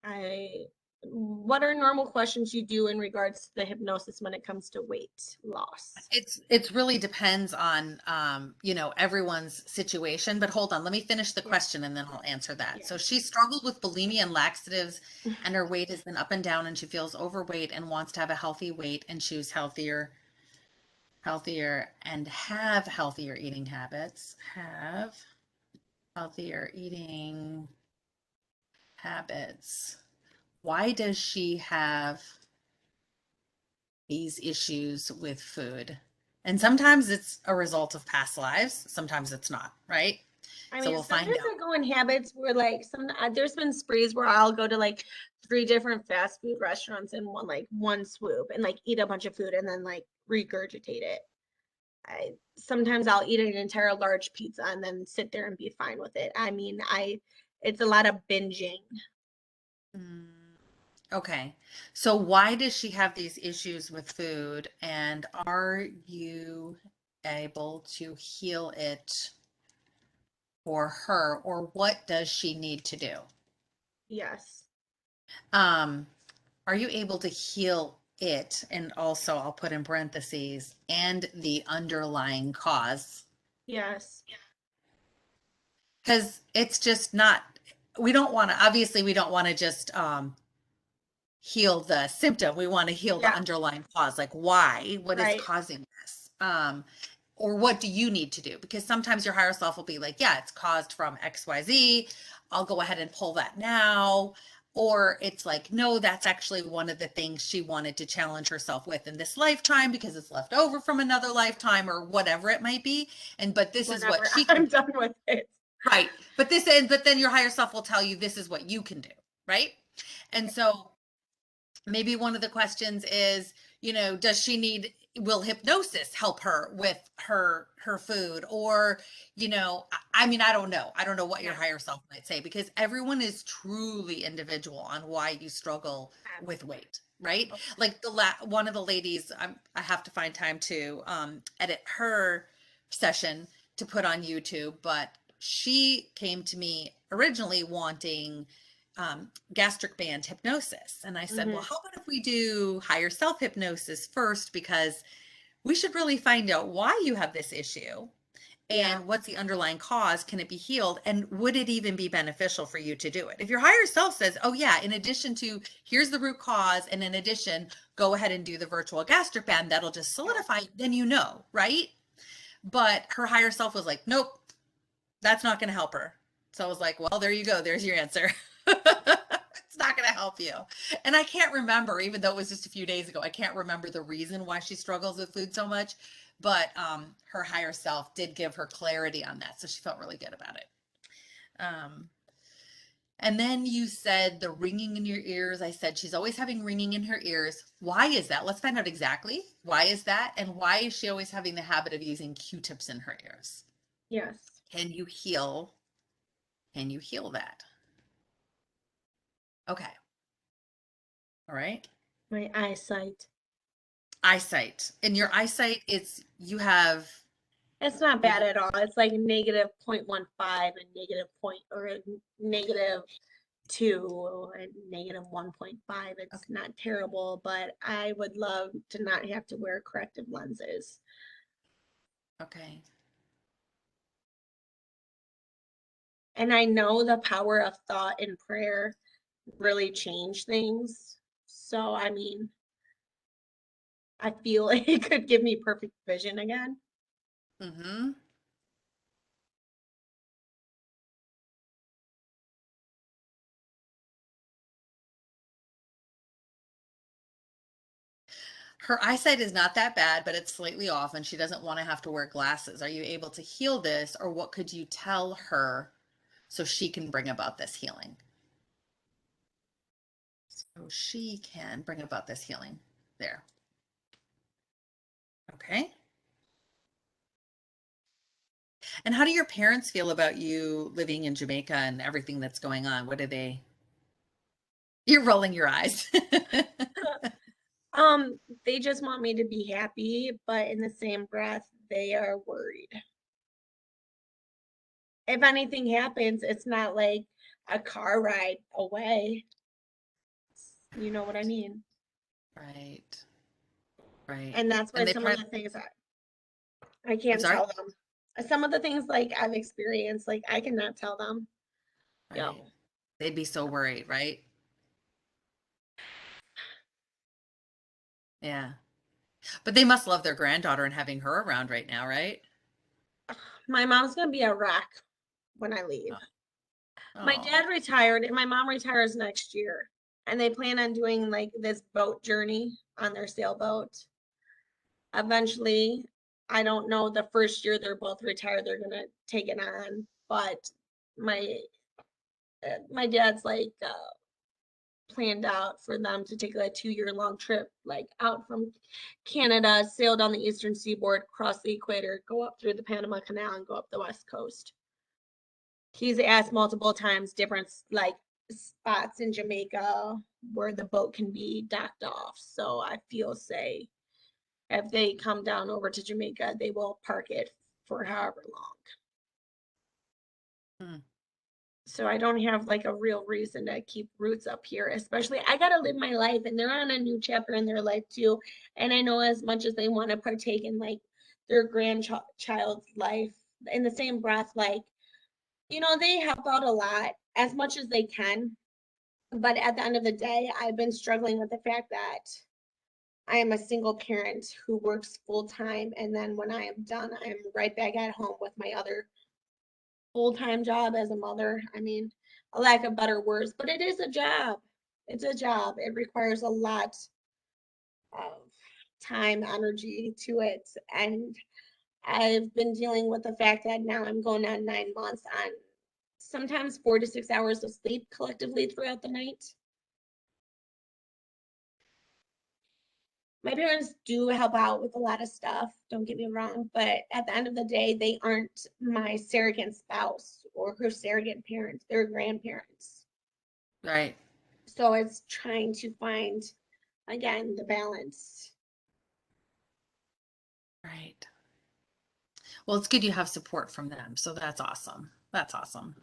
I what are normal questions you do in regards to the hypnosis when it comes to weight loss? It's really depends on everyone's situation, but hold on, let me finish the Yeah, question and then I'll answer that. yeah. So she struggled with bulimia and laxatives and her weight has been up and down and she feels overweight and wants to have a healthy weight and choose healthier and have healthier eating habits. Have healthier eating habits. Why does she have these issues with food? And sometimes it's a result of past lives, sometimes it's not, right? I So mean, we'll find sometimes out. I go in habits where like there's been sprees where I'll go to like 3 different fast food restaurants in one swoop and like eat a bunch of food and then like regurgitate it. I sometimes I'll eat an entire large pizza and then sit there and be fine with it. I mean, I it's a lot of binging. Mm, okay. So why does she have these issues with food? And are you able to heal it for her? Or what does she need to do? Yes. Um, are you able to heal it? And also, I'll put in parentheses, and the underlying cause. Yes. Because it's just not, we don't want to, obviously, we don't want to just heal the symptom. We want to heal the Yeah. underlying cause. Like, why? What is Right. causing this? Or what do you need to do? Because sometimes your higher self will be like, yeah, it's caused from XYZ. I'll go ahead and pull that now. Or it's like, no, that's actually one of the things she wanted to challenge herself with in this lifetime because it's left over from another lifetime or whatever it might be. But this is what Whenever she can I'm do. done with it. Right. But then your higher self will tell you this is what you can do. Right. And so maybe one of the questions is, does she need, will hypnosis help her with her food? Or, I mean, I don't know what your Yeah. higher self might say because everyone is truly individual on why you struggle with weight, right? Like one of the ladies, I have to find time to edit her session to put on YouTube, but she came to me originally wanting gastric band hypnosis. And I said, well, Hmm. how about if we do higher self hypnosis first? Because we should really find out why you have this issue Yeah. and what's the underlying cause. Can it be healed? And would it even be beneficial for you to do it? If your higher self says, oh, yeah, in addition to here's the root cause, and in addition, go ahead and do the virtual gastric band, that'll just Yeah. solidify, then right? But her higher self was like, nope, that's not going to help her. So I was like, well, there you go. There's your answer. It's not going to help you. And I can't remember, even though it was just a few days ago, I can't remember the reason why she struggles with food so much. But her higher self did give her clarity on that. So she felt really good about it. Um, and then you said the ringing in your ears. I said she's always having ringing in her ears. Why is that? Let's find out exactly. Why is that? And why is she always having the habit of using Q-tips in her ears? Yes. Can you heal Can you heal that? Okay. All right. My eyesight. Eyesight. In your eyesight, it's you have It's not you bad at all. It's like negative 0.15 and negative point or negative 2 and negative 1.5. It's okay. not terrible, but I would love to not have to wear corrective lenses. Okay. And I know the power of thought and prayer really change things. So, I mean, I feel like it could give me perfect vision again. Mm-hmm. Her eyesight is not that bad, but it's slightly off and she doesn't want to have to wear glasses. Are you able to heal this, or what could you tell her so she can bring about this healing? So she can bring about this healing. There. Okay. And how do your parents feel about you living in Jamaica and everything that's going on? What do they? You're rolling your eyes. They just want me to be happy, but in the same breath, they are worried. If anything happens, it's not like a car ride away. You know what I mean? Right. Right. And that's why And they some of probably, the things I I'm can't sorry? tell them. Some of the things like I've experienced, like I cannot tell them. Right. Yo, They'd be so worried, right? Yeah. But they must love their granddaughter and having her around right now, right? my mom's gonna be a wreck when I leave. Oh. My Oh. dad retired and my mom retires next year. And they plan on doing like this boat journey on their sailboat. Eventually, I don't know, the first year they're both retired, they're gonna take it on. But my my dad's like planned out for them to take a 2 year long trip, like out from Canada, sail down the eastern seaboard, cross the equator, go up through the Panama Canal, and go up the west coast. He's asked multiple times different like spots in Jamaica where the boat can be docked off. So I feel say if they come down over to Jamaica, they will park it for however long. Hmm. So I don't have like a real reason to keep roots up here, especially I gotta live my life and they're on a new chapter in their life too. And I know as much as they want to partake in like their grandchild's life in the same breath, like, they help out a lot as much as they can. But at the end of the day, I've been struggling with the fact that I am a single parent who works full time. And then when I am done, I'm right back at home with my other full-time job as a mother. I mean, a lack of better words, but it is a job. It's a job. It requires a lot of time, energy to it. And I've been dealing with the fact that now I'm going on 9 months on sometimes 4 to 6 hours of sleep collectively throughout the night. My parents do help out with a lot of stuff, don't get me wrong, but at the end of the day, they aren't my surrogate spouse or her surrogate parents, they're grandparents. Right. So it's trying to find, again, the balance. Right. Well, it's good you have support from them. So that's awesome. That's awesome.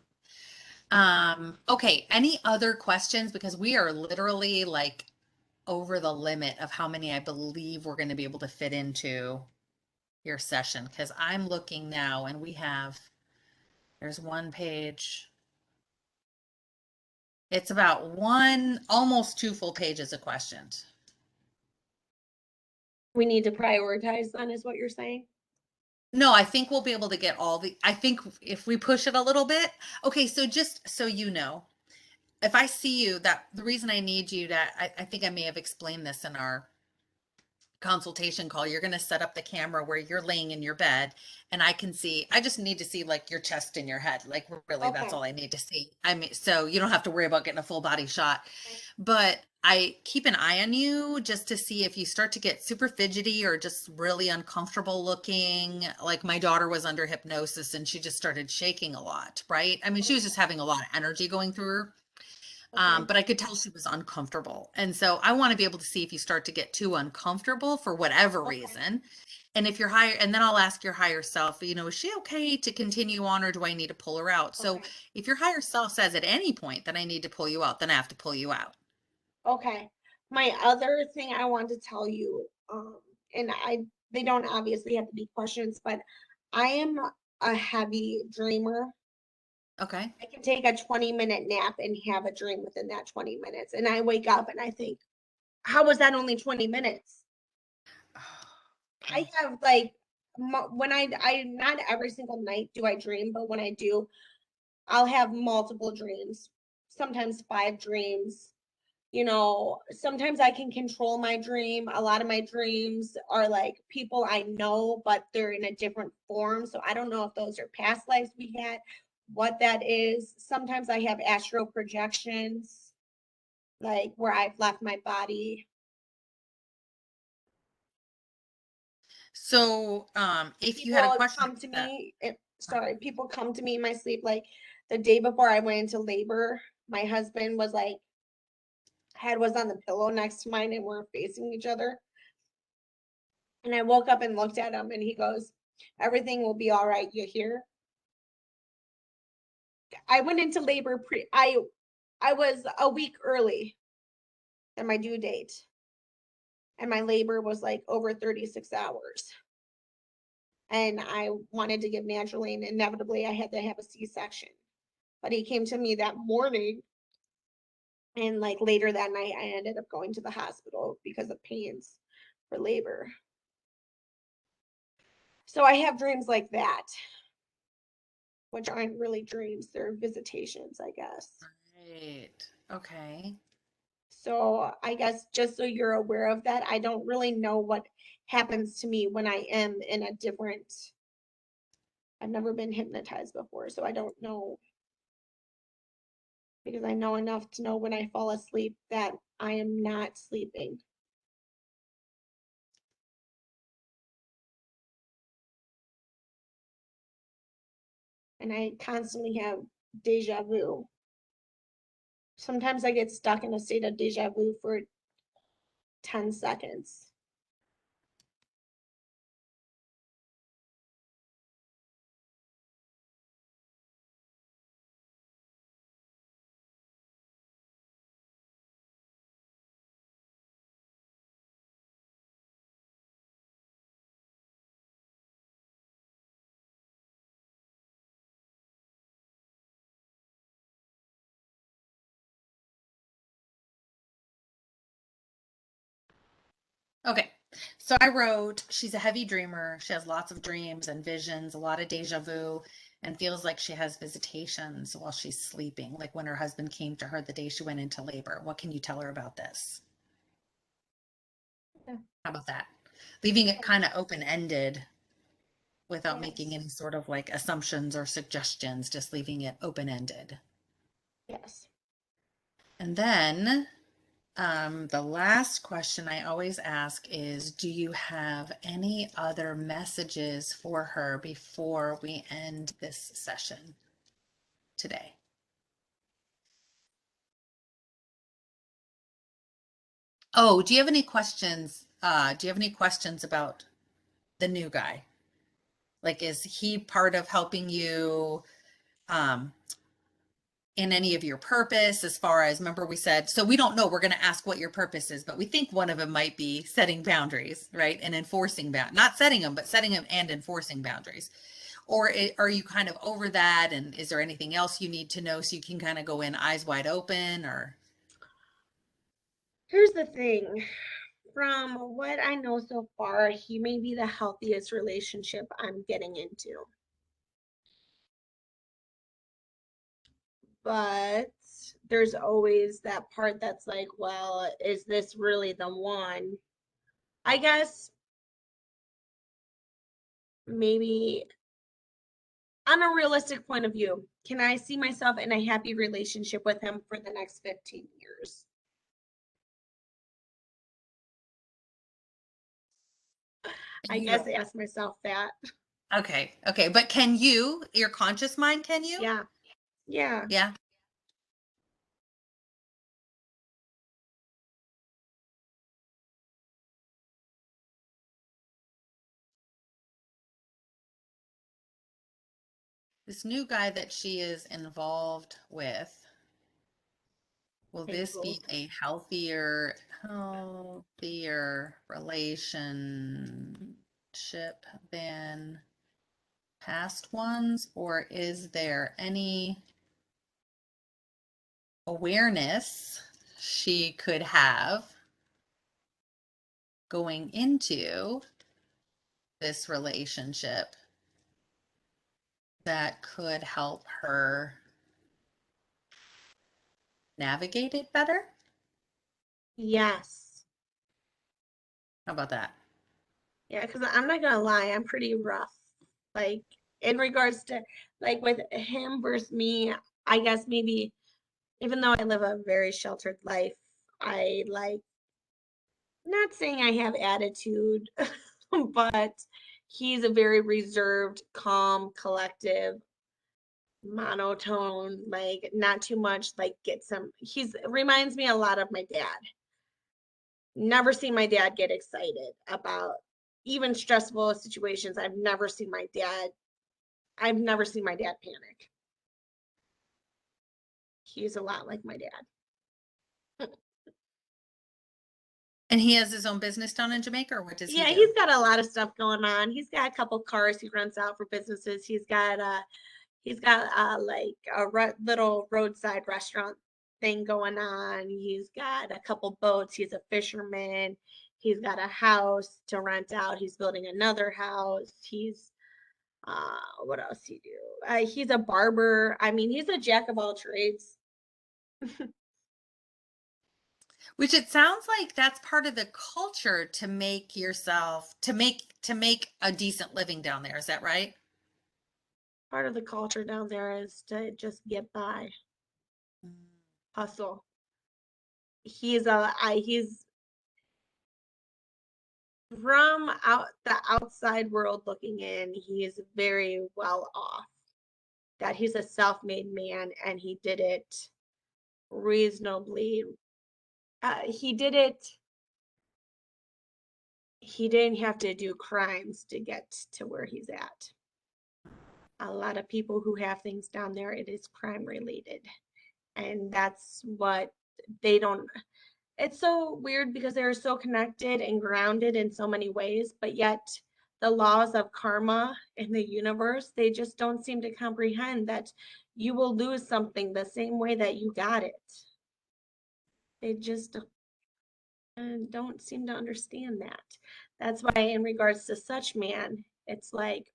Okay. Any other questions? Because we are literally like over the limit of how many I believe we're going to be able to fit into your session. Because I'm looking now and there's one page. It's about almost two full pages of questions. We need to prioritize then, is what you're saying? No, I think we'll be able to get I think if we push it a little bit. Okay, so just so you know, if I see you, that the reason I need you to, I think I may have explained this in our consultation call. You're going to set up the camera where you're laying in your bed and I just need to see like your chest and your head. Like really, that's Okay. all I need to see. I mean, so you don't have to worry about getting a full body shot, but I keep an eye on you just to see if you start to get super fidgety or just really uncomfortable looking. Like my daughter was under hypnosis and she just started shaking a lot, right? I mean, she was just having a lot of energy going through her. Okay. But I could tell she was uncomfortable. And so I want to be able to see if you start to get too uncomfortable for whatever Okay. reason. And if you're higher, and then I'll ask your higher self, is she okay to continue on or do I need to pull her out? So Okay. if your higher self says at any point that I need to pull you out, then I have to pull you out. Okay. My other thing I want to tell you, and they don't obviously have to be questions, but I am a heavy dreamer. Okay. I can take a 20-minute nap and have a dream within that 20 minutes. And I wake up and I think, how was that only 20 minutes? I Okay. have like, when not every single night do I dream, but when I do, I'll have multiple dreams, sometimes 5 dreams. you know, sometimes I can control my dream. A lot of my dreams are like people I know, but they're in a different form. So I don't know if those are past lives we had, what that is. Sometimes I have astral projections, like where I've left my body. So, if you had a People question come to that, me, sorry, people come to me in my sleep. Like the day before I went into labor, my husband was like, head was on the pillow next to mine and we're facing each other. And I woke up and looked at him and he goes, everything will be all right. You hear? I went into labor I was a week early than my due date. And my labor was like over 36 hours. And I wanted to give naturally, and inevitably I had to have a C-section. But he came to me that morning, and like later that night I ended up going to the hospital because of pains for labor. So I have dreams like that, which aren't really dreams, they're visitations, I guess. right? Okay. So I guess just so you're aware of that, I don't really know what happens to me when I am in a different, I've never been hypnotized before, so I don't know, because I know enough to know when I fall asleep that I am not sleeping. And I constantly have deja vu. Sometimes I get stuck in a state of deja vu for 10 seconds. Okay. So I wrote, she's a heavy dreamer. She has lots of dreams and visions, a lot of deja vu, and feels like she has visitations while she's sleeping, like when her husband came to her the day she went into labor. What can you tell her about this? Yeah. How about that? Leaving it kind of open-ended without making Yes. any sort of like assumptions or suggestions, just leaving it open-ended. Yes. And then the last question I always ask is, do you have any other messages for her before we end this session today? Oh, do you have any questions? Do you have any questions about the new guy? Like, is he part of helping you um, in any of your purpose? As far as, remember we said, so we don't know, we're going to ask what your purpose is, but we think one of them might be setting boundaries, right? And enforcing not setting them, but setting them and enforcing boundaries. Or are you kind of over that? And is there anything else you need to know so you can kind of go in eyes wide open? Or Here's the thing. From what I know so far, he may be the healthiest relationship I'm getting into. But there's always that part that's like, well, is this really the one? I guess maybe on a realistic point of view, can I see myself in a happy relationship with him for the next 15 years? I you guess don't? I ask myself that. Okay, okay, but can you, your conscious mind, can you? Yeah. Yeah. Yeah. This new guy that she is involved with, will this be Tangled. a healthier relationship than past ones, or is there any awareness she could have going into this relationship that could help her navigate it better? Yes. How about that? Yeah, because I'm not gonna lie, I'm pretty rough. Like in regards to like with him versus me, I guess maybe even though I live a very sheltered life, I like not saying I have attitude, but he's a very reserved, calm, collective, monotone, like not too much, like get some he's reminds me a lot of my dad. Never seen my dad get excited about even stressful situations. I've never seen my dad panic. He's a lot like my dad. And he has his own business down in Jamaica, or what does he Yeah, do? he's got a lot of stuff going on. He's got a couple cars he rents out for businesses. He's got like a little roadside restaurant thing going on. He's got a couple boats. He's a fisherman. He's got a house to rent out. He's building another house. What else he do? He's a barber. I mean, he's a jack of all trades. Which it sounds like that's part of the culture to make yourself to make a decent living down there. Is that right? Part of the culture down there is to just get by, hustle. He's from out the outside world looking in, he is very well off. That he's a self-made man and he did it reasonably. He did it. He didn't have to do crimes to get to where he's at. A lot of people who have things down there, it is crime related, and that's what they don't. It's so weird because they're so connected and grounded in so many ways, but yet the laws of karma in the universe, they just don't seem to comprehend that you will lose something the same way that you got it. They just don't seem to understand that. That's why, in regards to such man, it's like,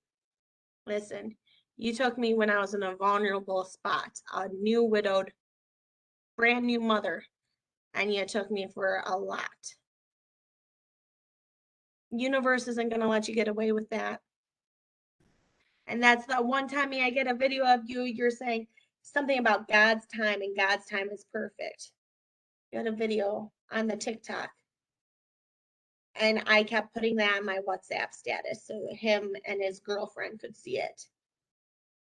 listen, you took me when I was in a vulnerable spot, a new widowed, brand new mother, and you took me for a lot. Universe isn't going to let you get away with that. And that's the one time I get a video of you, you're saying something about God's time and God's time is perfect. You had a video on the TikTok. And I kept putting that on my WhatsApp status so him and his girlfriend could see it.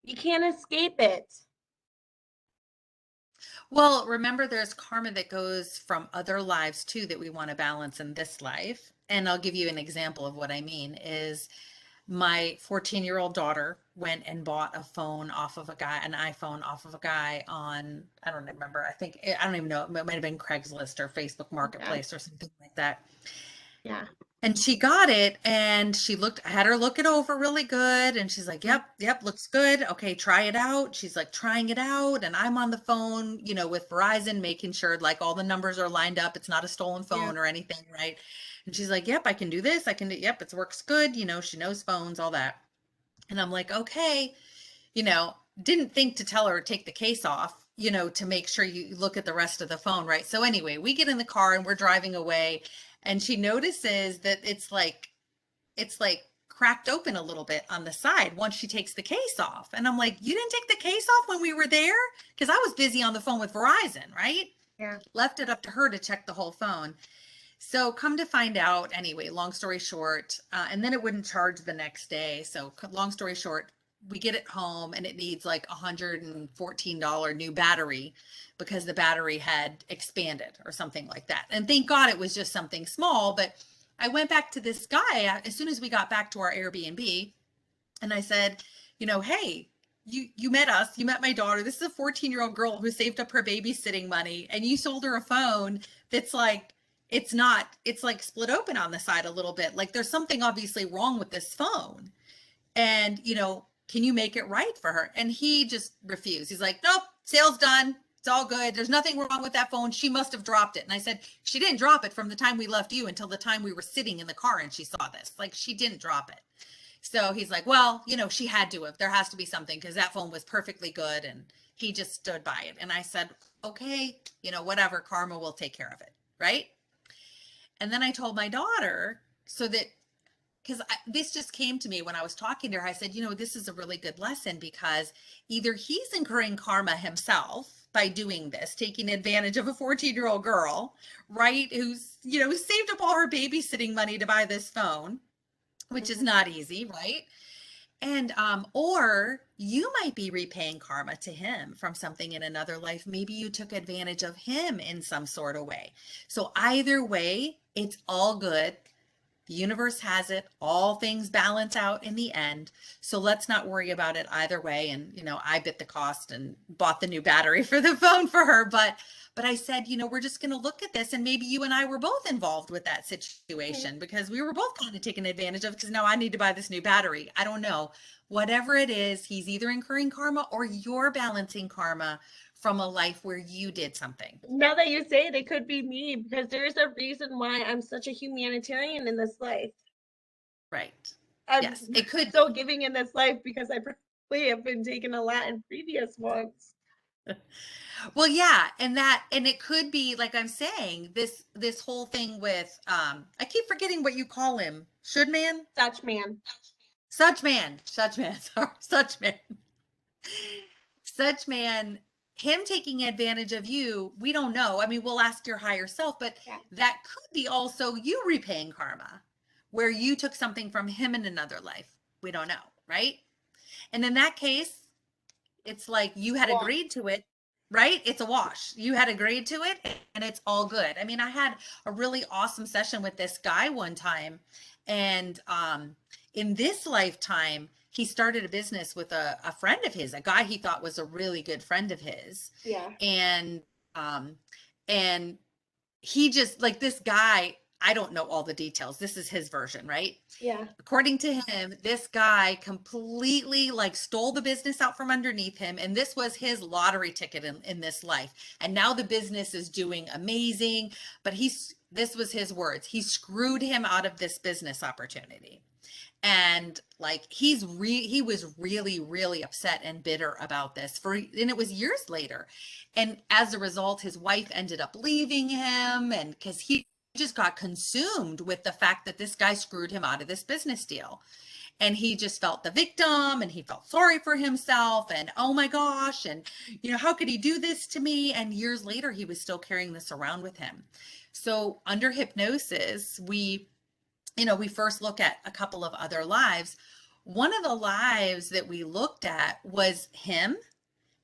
You can't escape it. Well, remember there's karma that goes from other lives too that we want to balance in this life. And I'll give you an example of what I mean is my 14-year-old daughter went and bought a phone off of a guy, an iPhone off of a guy on, I don't remember. I don't even know. It might have been Craigslist or Facebook Okay. Marketplace or something like that. Yeah. And she got it and I had her look it over really good. And she's like, Mm. yep, looks good. Okay, try it out. She's like trying it out. And I'm on the phone, with Verizon, making sure like all the numbers are lined up. It's not a stolen Yeah. phone or anything, right? And she's like, yep, I can do this. Yep, it works good. She knows phones, all that. And I'm like, okay, you know, didn't think to tell her to take the case off, to make sure you look at the rest of the phone, right? So anyway, we get in the car and we're driving away and she notices that it's like cracked open a little bit on the side once she takes the case off. And I'm like, you didn't take the case off when we were there? Because I was busy on the phone with Verizon, right? Yeah. Left it up to her to check the whole phone. So come to find out, anyway, long story short, and then it wouldn't charge the next day. So long story short, we get it home and it needs like $114 new battery because the battery had expanded or something like that. And thank God it was just something small. But I went back to this guy as soon as we got back to our Airbnb and I said, hey, you met us, you met my daughter. This is a 14-year-old girl who saved up her babysitting money and you sold her a phone that's like it's like split open on the side a little bit. Like there's something obviously wrong with this phone. And, can you make it right for her? And he just refused. He's like, nope, sale's done. It's all good. There's nothing wrong with that phone. She must have dropped it. And I said, she didn't drop it from the time we left you until the time we were sitting in the car and she saw this. Like she didn't drop it. So he's like, well, she had to have. There has to be something because that phone was perfectly good and he just stood by it. And I said, okay, whatever, karma will take care of it. Right? And then I told my daughter so that because this just came to me when I was talking to her. I said, this is a really good lesson because either he's incurring karma himself by doing this, taking advantage of a 14-year-old girl, right? Who's, saved up all her babysitting money to buy this phone, which is not easy, right? And or you might be repaying karma to him from something in another life. Maybe you took advantage of him in some sort of way. So either way, it's all good. The universe has it. All things balance out in the end. So let's not worry about it either way. And, I bit the cost and bought the new battery for the phone for her. But I said, we're just going to look at this. And maybe you and I were both involved with that situation because we were both kind of taken advantage of because now I need to buy this new battery. I don't know. Whatever it is, he's either incurring karma or you're balancing karma from a life where you did something. Now that you say it, it could be me because there's a reason why I'm such a humanitarian in this life. Right. I'm Yes, it could so be. giving in this life because I probably have been taking a lot in previous ones. Well, yeah, and it could be like I'm saying, this whole thing with I keep forgetting what you call him. Should man? Such man. Such man. Such man. Sorry, such man. Such man, him taking advantage of you, we don't know. I mean, we'll ask your higher self, but Yeah. that could be also you repaying karma, where you took something from him in another life. We don't know, right? And in that case, it's like you had Well, agreed to it, right? It's a wash. You had agreed to it and it's all good. I mean, I had a really awesome session with this guy one time. And in this lifetime, he started a business with a friend of his, a guy he thought was a really good friend of his. yeah. And um, and he just like this guy, I don't know all the details. This is his version, right? Yeah. According to him, this guy completely like stole the business out from underneath him. And this was his lottery ticket in this life. And now the business is doing amazing. But this was his words. He screwed him out of this business opportunity. And like he was really, really upset and bitter about this and it was years later. And as a result, his wife ended up leaving him and because he just got consumed with the fact that this guy screwed him out of this business deal. And he just felt the victim and he felt sorry for himself and oh my gosh, and how could he do this to me? And years later, he was still carrying this around with him. So under hypnosis, we first look at a couple of other lives. One of the lives that we looked at was him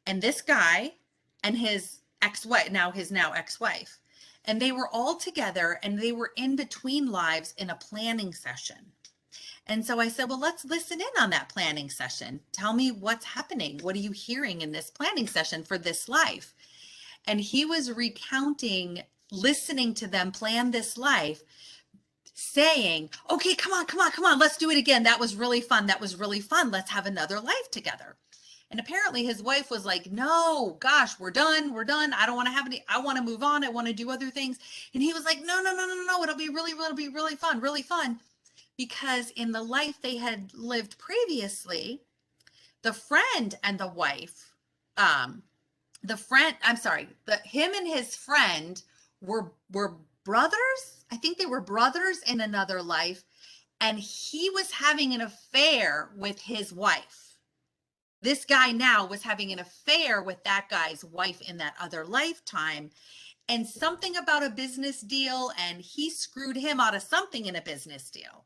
and this guy and his ex-wife, his ex-wife. And they were all together and they were in between lives in a planning session. And so I said, well, let's listen in on that planning session. Tell me what's happening. What are you hearing in this planning session for this life? And he was recounting, listening to them plan this life, saying, okay, come on, let's do it again. That was really fun. Let's have another life together. And apparently his wife was like, no, gosh, we're done. I don't want to have any, I want to move on. I want to do other things. And he was like, no. It'll be really fun. Because in the life they had lived previously, the friend and the wife, him and his friend were brothers. I think they were brothers in another life. And he was having an affair with his wife. This guy now was having an affair with that guy's wife in that other lifetime. And something about a business deal, and he screwed him out of something in a business deal.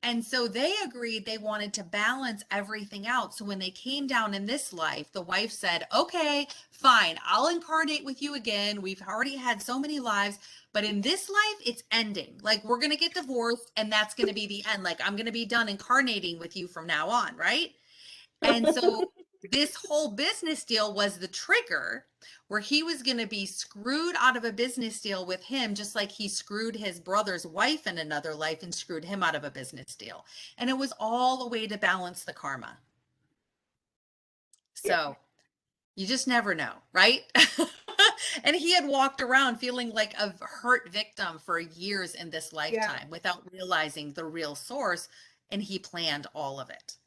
And so they agreed they wanted to balance everything out. So when they came down in this life, the wife said, okay, fine, I'll incarnate with you again. We've already had so many lives, but in this life, it's ending. Like we're going to get divorced and that's going to be the end. Like I'm going to be done incarnating with you from now on, right? And so this whole business deal was the trigger where he was going to be screwed out of a business deal with him, just like he screwed his brother's wife in another life and screwed him out of a business deal. And it was all a way to balance the karma. Yeah. So you just never know, right? And he had walked around feeling like a hurt victim for years in this lifetime without realizing the real source. And he planned all of it.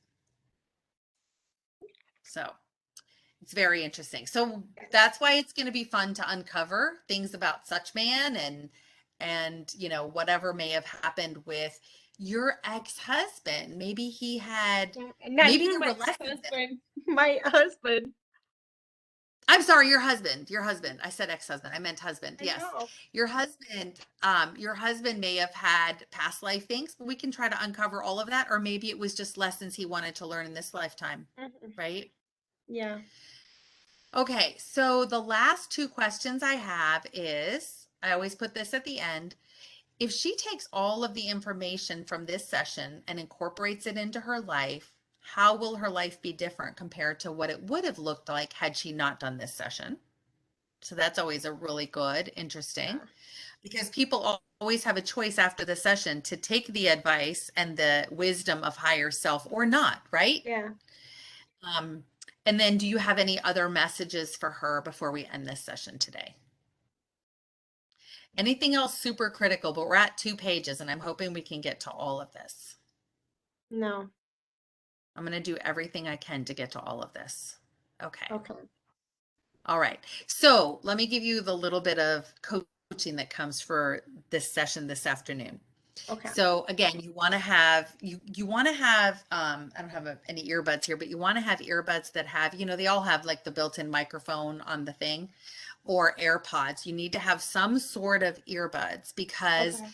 So it's very interesting. So that's why it's going to be fun to uncover things about such man and, you know, whatever may have happened with your ex-husband. Maybe he had, Not maybe even there my were lessons. husband. My husband. I'm sorry, your husband. I said ex-husband. I meant husband. I Yes. know. Your husband may have had past life things, but we can try to uncover all of that. Or maybe it was just lessons he wanted to learn in this lifetime, right? Yeah. Okay, so the last two questions I have is, I always put this at the end. If she takes all of the information from this session and incorporates it into her life, how will her life be different compared to what it would have looked like had she not done this session? So that's always a really good, interesting, Yeah. because people always have a choice after the session to take the advice and the wisdom of higher self or not, right? Yeah. Um, and then do you have any other messages for her before we end this session today? Anything else super critical, but we're at 2 pages and I'm hoping we can get to all of this. No. I'm going to do everything I can to get to all of this. Okay. Okay. All right. So let me give you the little bit of coaching that comes for this session this afternoon. Okay. So again, you want to have you want to have I don't have any earbuds here, but you want to have earbuds that have, you know, they all have like the built-in microphone on the thing, or AirPods. You need to have some sort of earbuds, because Okay.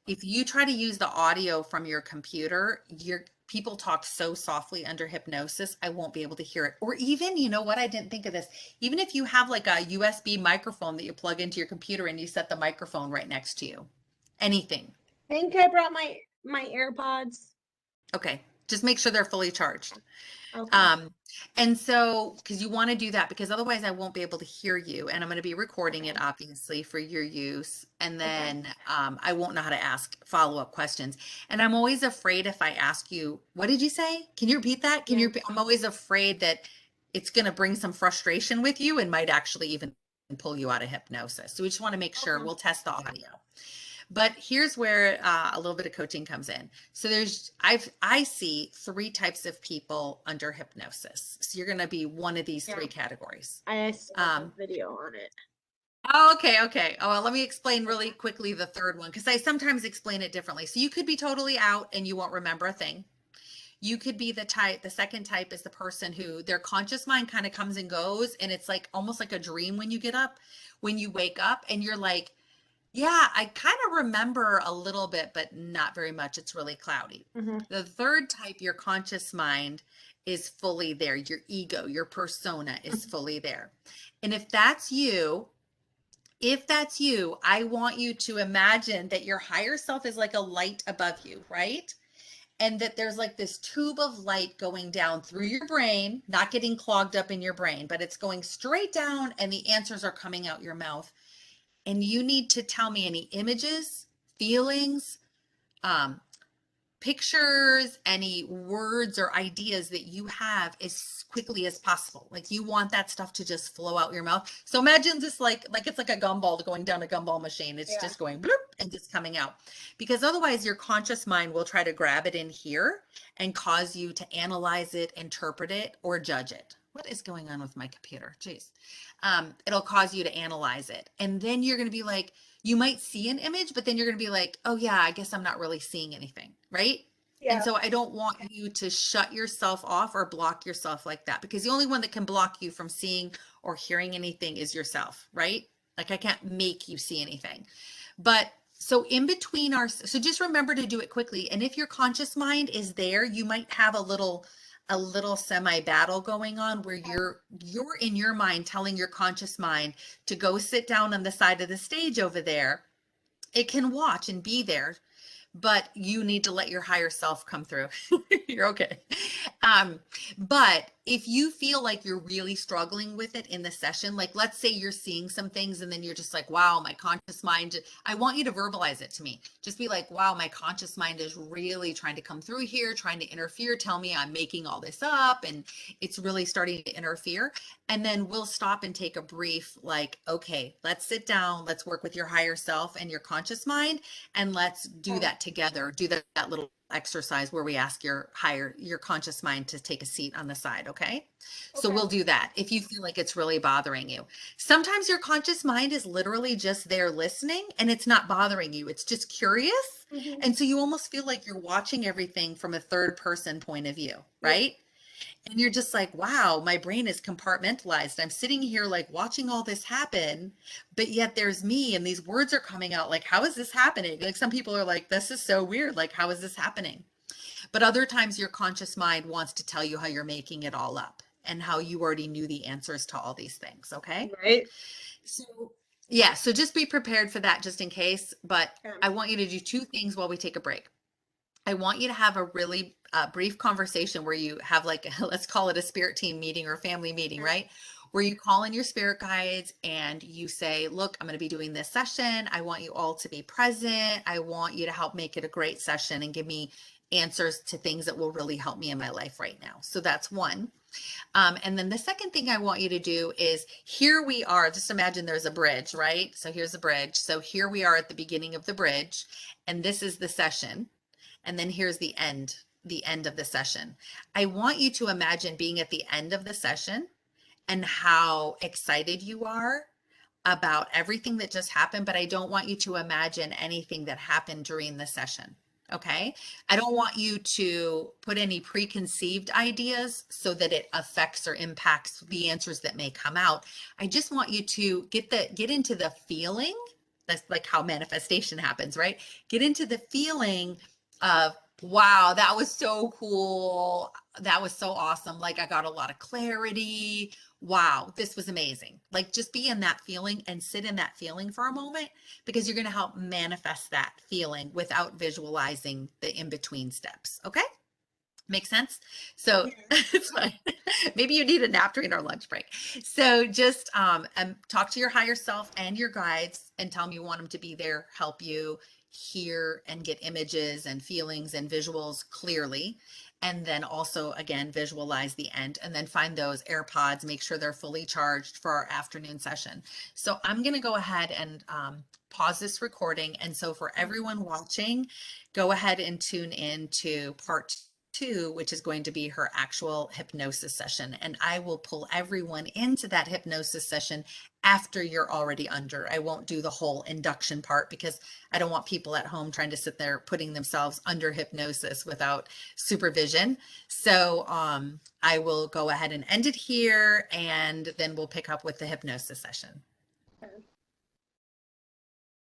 if you try to use the audio from your computer, your people talk so softly under hypnosis, I won't be able to hear it. Or even, you know what, I didn't think of this. Even if you have like a USB microphone that you plug into your computer and you set the microphone right next to you, anything. I think I brought my AirPods. Okay, just make sure they're fully charged. Okay. And so, because you want to do that, because otherwise I won't be able to hear you, and I'm going to be recording it Okay. obviously for your use. And Okay. then I won't know how to ask follow-up questions. And I'm always afraid if I ask you, what did you say? Can you repeat that? Yeah. I'm always afraid that it's going to bring some frustration with you and might actually even pull you out of hypnosis. So we just want to make sure. Okay. We'll test the audio. But here's where a little bit of coaching comes in. So I see 3 types of people under hypnosis. So you're going to be one of these 3 Yeah. categories. I saw the video on it. Oh, okay. Oh, well, let me explain really quickly the third one, because I sometimes explain it differently. So you could be totally out and you won't remember a thing. You could be the second type is the person who their conscious mind kind of comes and goes, and it's like almost like a dream when you get up, when you wake up and you're like, yeah, I kind of remember a little bit, but not very much. It's really cloudy. The third type, your conscious mind is fully there. Your ego, your persona is fully there. And if that's you, I want you to imagine that your higher self is like a light above you, right? And that there's like this tube of light going down through your brain, not getting clogged up in your brain, but it's going straight down and the answers are coming out your mouth. And you need to tell me any images, feelings, um, pictures, any words or ideas that you have as quickly as possible. Like you want that stuff to just flow out your mouth. So imagine this like it's like a gumball going down a gumball machine. It's just going bloop and just coming out. Because otherwise your conscious mind will try to grab it in here and cause you to analyze it, interpret it, or judge it. What is going on with my computer? Jeez. It'll cause you to analyze it. And then you're going to be like, you might see an image, but then you're going to be like, oh yeah, I guess I'm not really seeing anything, right? And Yeah. so I don't want you to shut yourself off or block yourself like that, because the only one that can block you from seeing or hearing anything is yourself, right? Like I can't make you see anything. But so in between so just remember to do it quickly. And if your conscious mind is there, you might have a little semi battle going on where you're in your mind telling your conscious mind to go sit down on the side of the stage over there. It can watch and be there, but you need to let your higher self come through. You're okay. But if you feel like you're really struggling with it in the session, like let's say you're seeing some things and then you're just like, wow, my conscious mind, I want you to verbalize it to me. Just be like, wow, my conscious mind is really trying to come through here, trying to interfere, tell me I'm making all this up and it's really starting to interfere. And then we'll stop and take a brief, like, okay, let's sit down, let's work with your higher self and your conscious mind, and let's do that together, do that little exercise where we ask your conscious mind to take a seat on the side. Okay. So Okay. we'll do that if you feel like it's really bothering you. Sometimes your conscious mind is literally just there listening and it's not bothering you. It's just curious. Mhm. And so you almost feel like you're watching everything from a third person point of view, Yeah. right? And you're just like, wow, my brain is compartmentalized. I'm sitting here like watching all this happen, but yet there's me and these words are coming out. Like, how is this happening? Like some people are like, this is so weird. Like, how is this happening? But other times your conscious mind wants to tell you how you're making it all up and how you already knew the answers to all these things. Okay. Right. So, yeah. So just be prepared for that just in case. But Okay. I want you to do two things while we take a break. I want you to have a really brief conversation where you have like, let's call it a spirit team meeting or a family meeting, right? Where you call in your spirit guides and you say, look, I'm going to be doing this session. I want you all to be present. I want you to help make it a great session and give me answers to things that will really help me in my life right now. So that's one. And then the second thing I want you to do is here we are. Just imagine there's a bridge, right? So here's the bridge. So here we are at the beginning of the bridge, and this is the session. And then here's the end of the session. I want you to imagine being at the end of the session and how excited you are about everything that just happened, but I don't want you to imagine anything that happened during the session. Okay. I don't want you to put any preconceived ideas so that it affects or impacts the answers that may come out. I just want you to get into the feeling. That's like how manifestation happens, right? Get into the feeling of, wow, that was so cool. That was so awesome. Like I got a lot of clarity. Wow, this was amazing. Like just be in that feeling and sit in that feeling for a moment because you're going to help manifest that feeling without visualizing the in-between steps. Okay? Make sense? So Yeah. it's fine. Maybe you need a nap during our lunch break. So just talk to your higher self and your guides and tell them you want them to be there, help you hear and get images and feelings and visuals clearly. And then also, again, visualize the end and then find those AirPods, make sure they're fully charged for our afternoon session. So I'm going to go ahead and pause this recording. And so for everyone watching, go ahead and tune in to part 2, which is going to be her actual hypnosis session. And I will pull everyone into that hypnosis session after you're already under. I won't do the whole induction part because I don't want people at home trying to sit there putting themselves under hypnosis without supervision. So I will go ahead and end it here and then we'll pick up with the hypnosis session.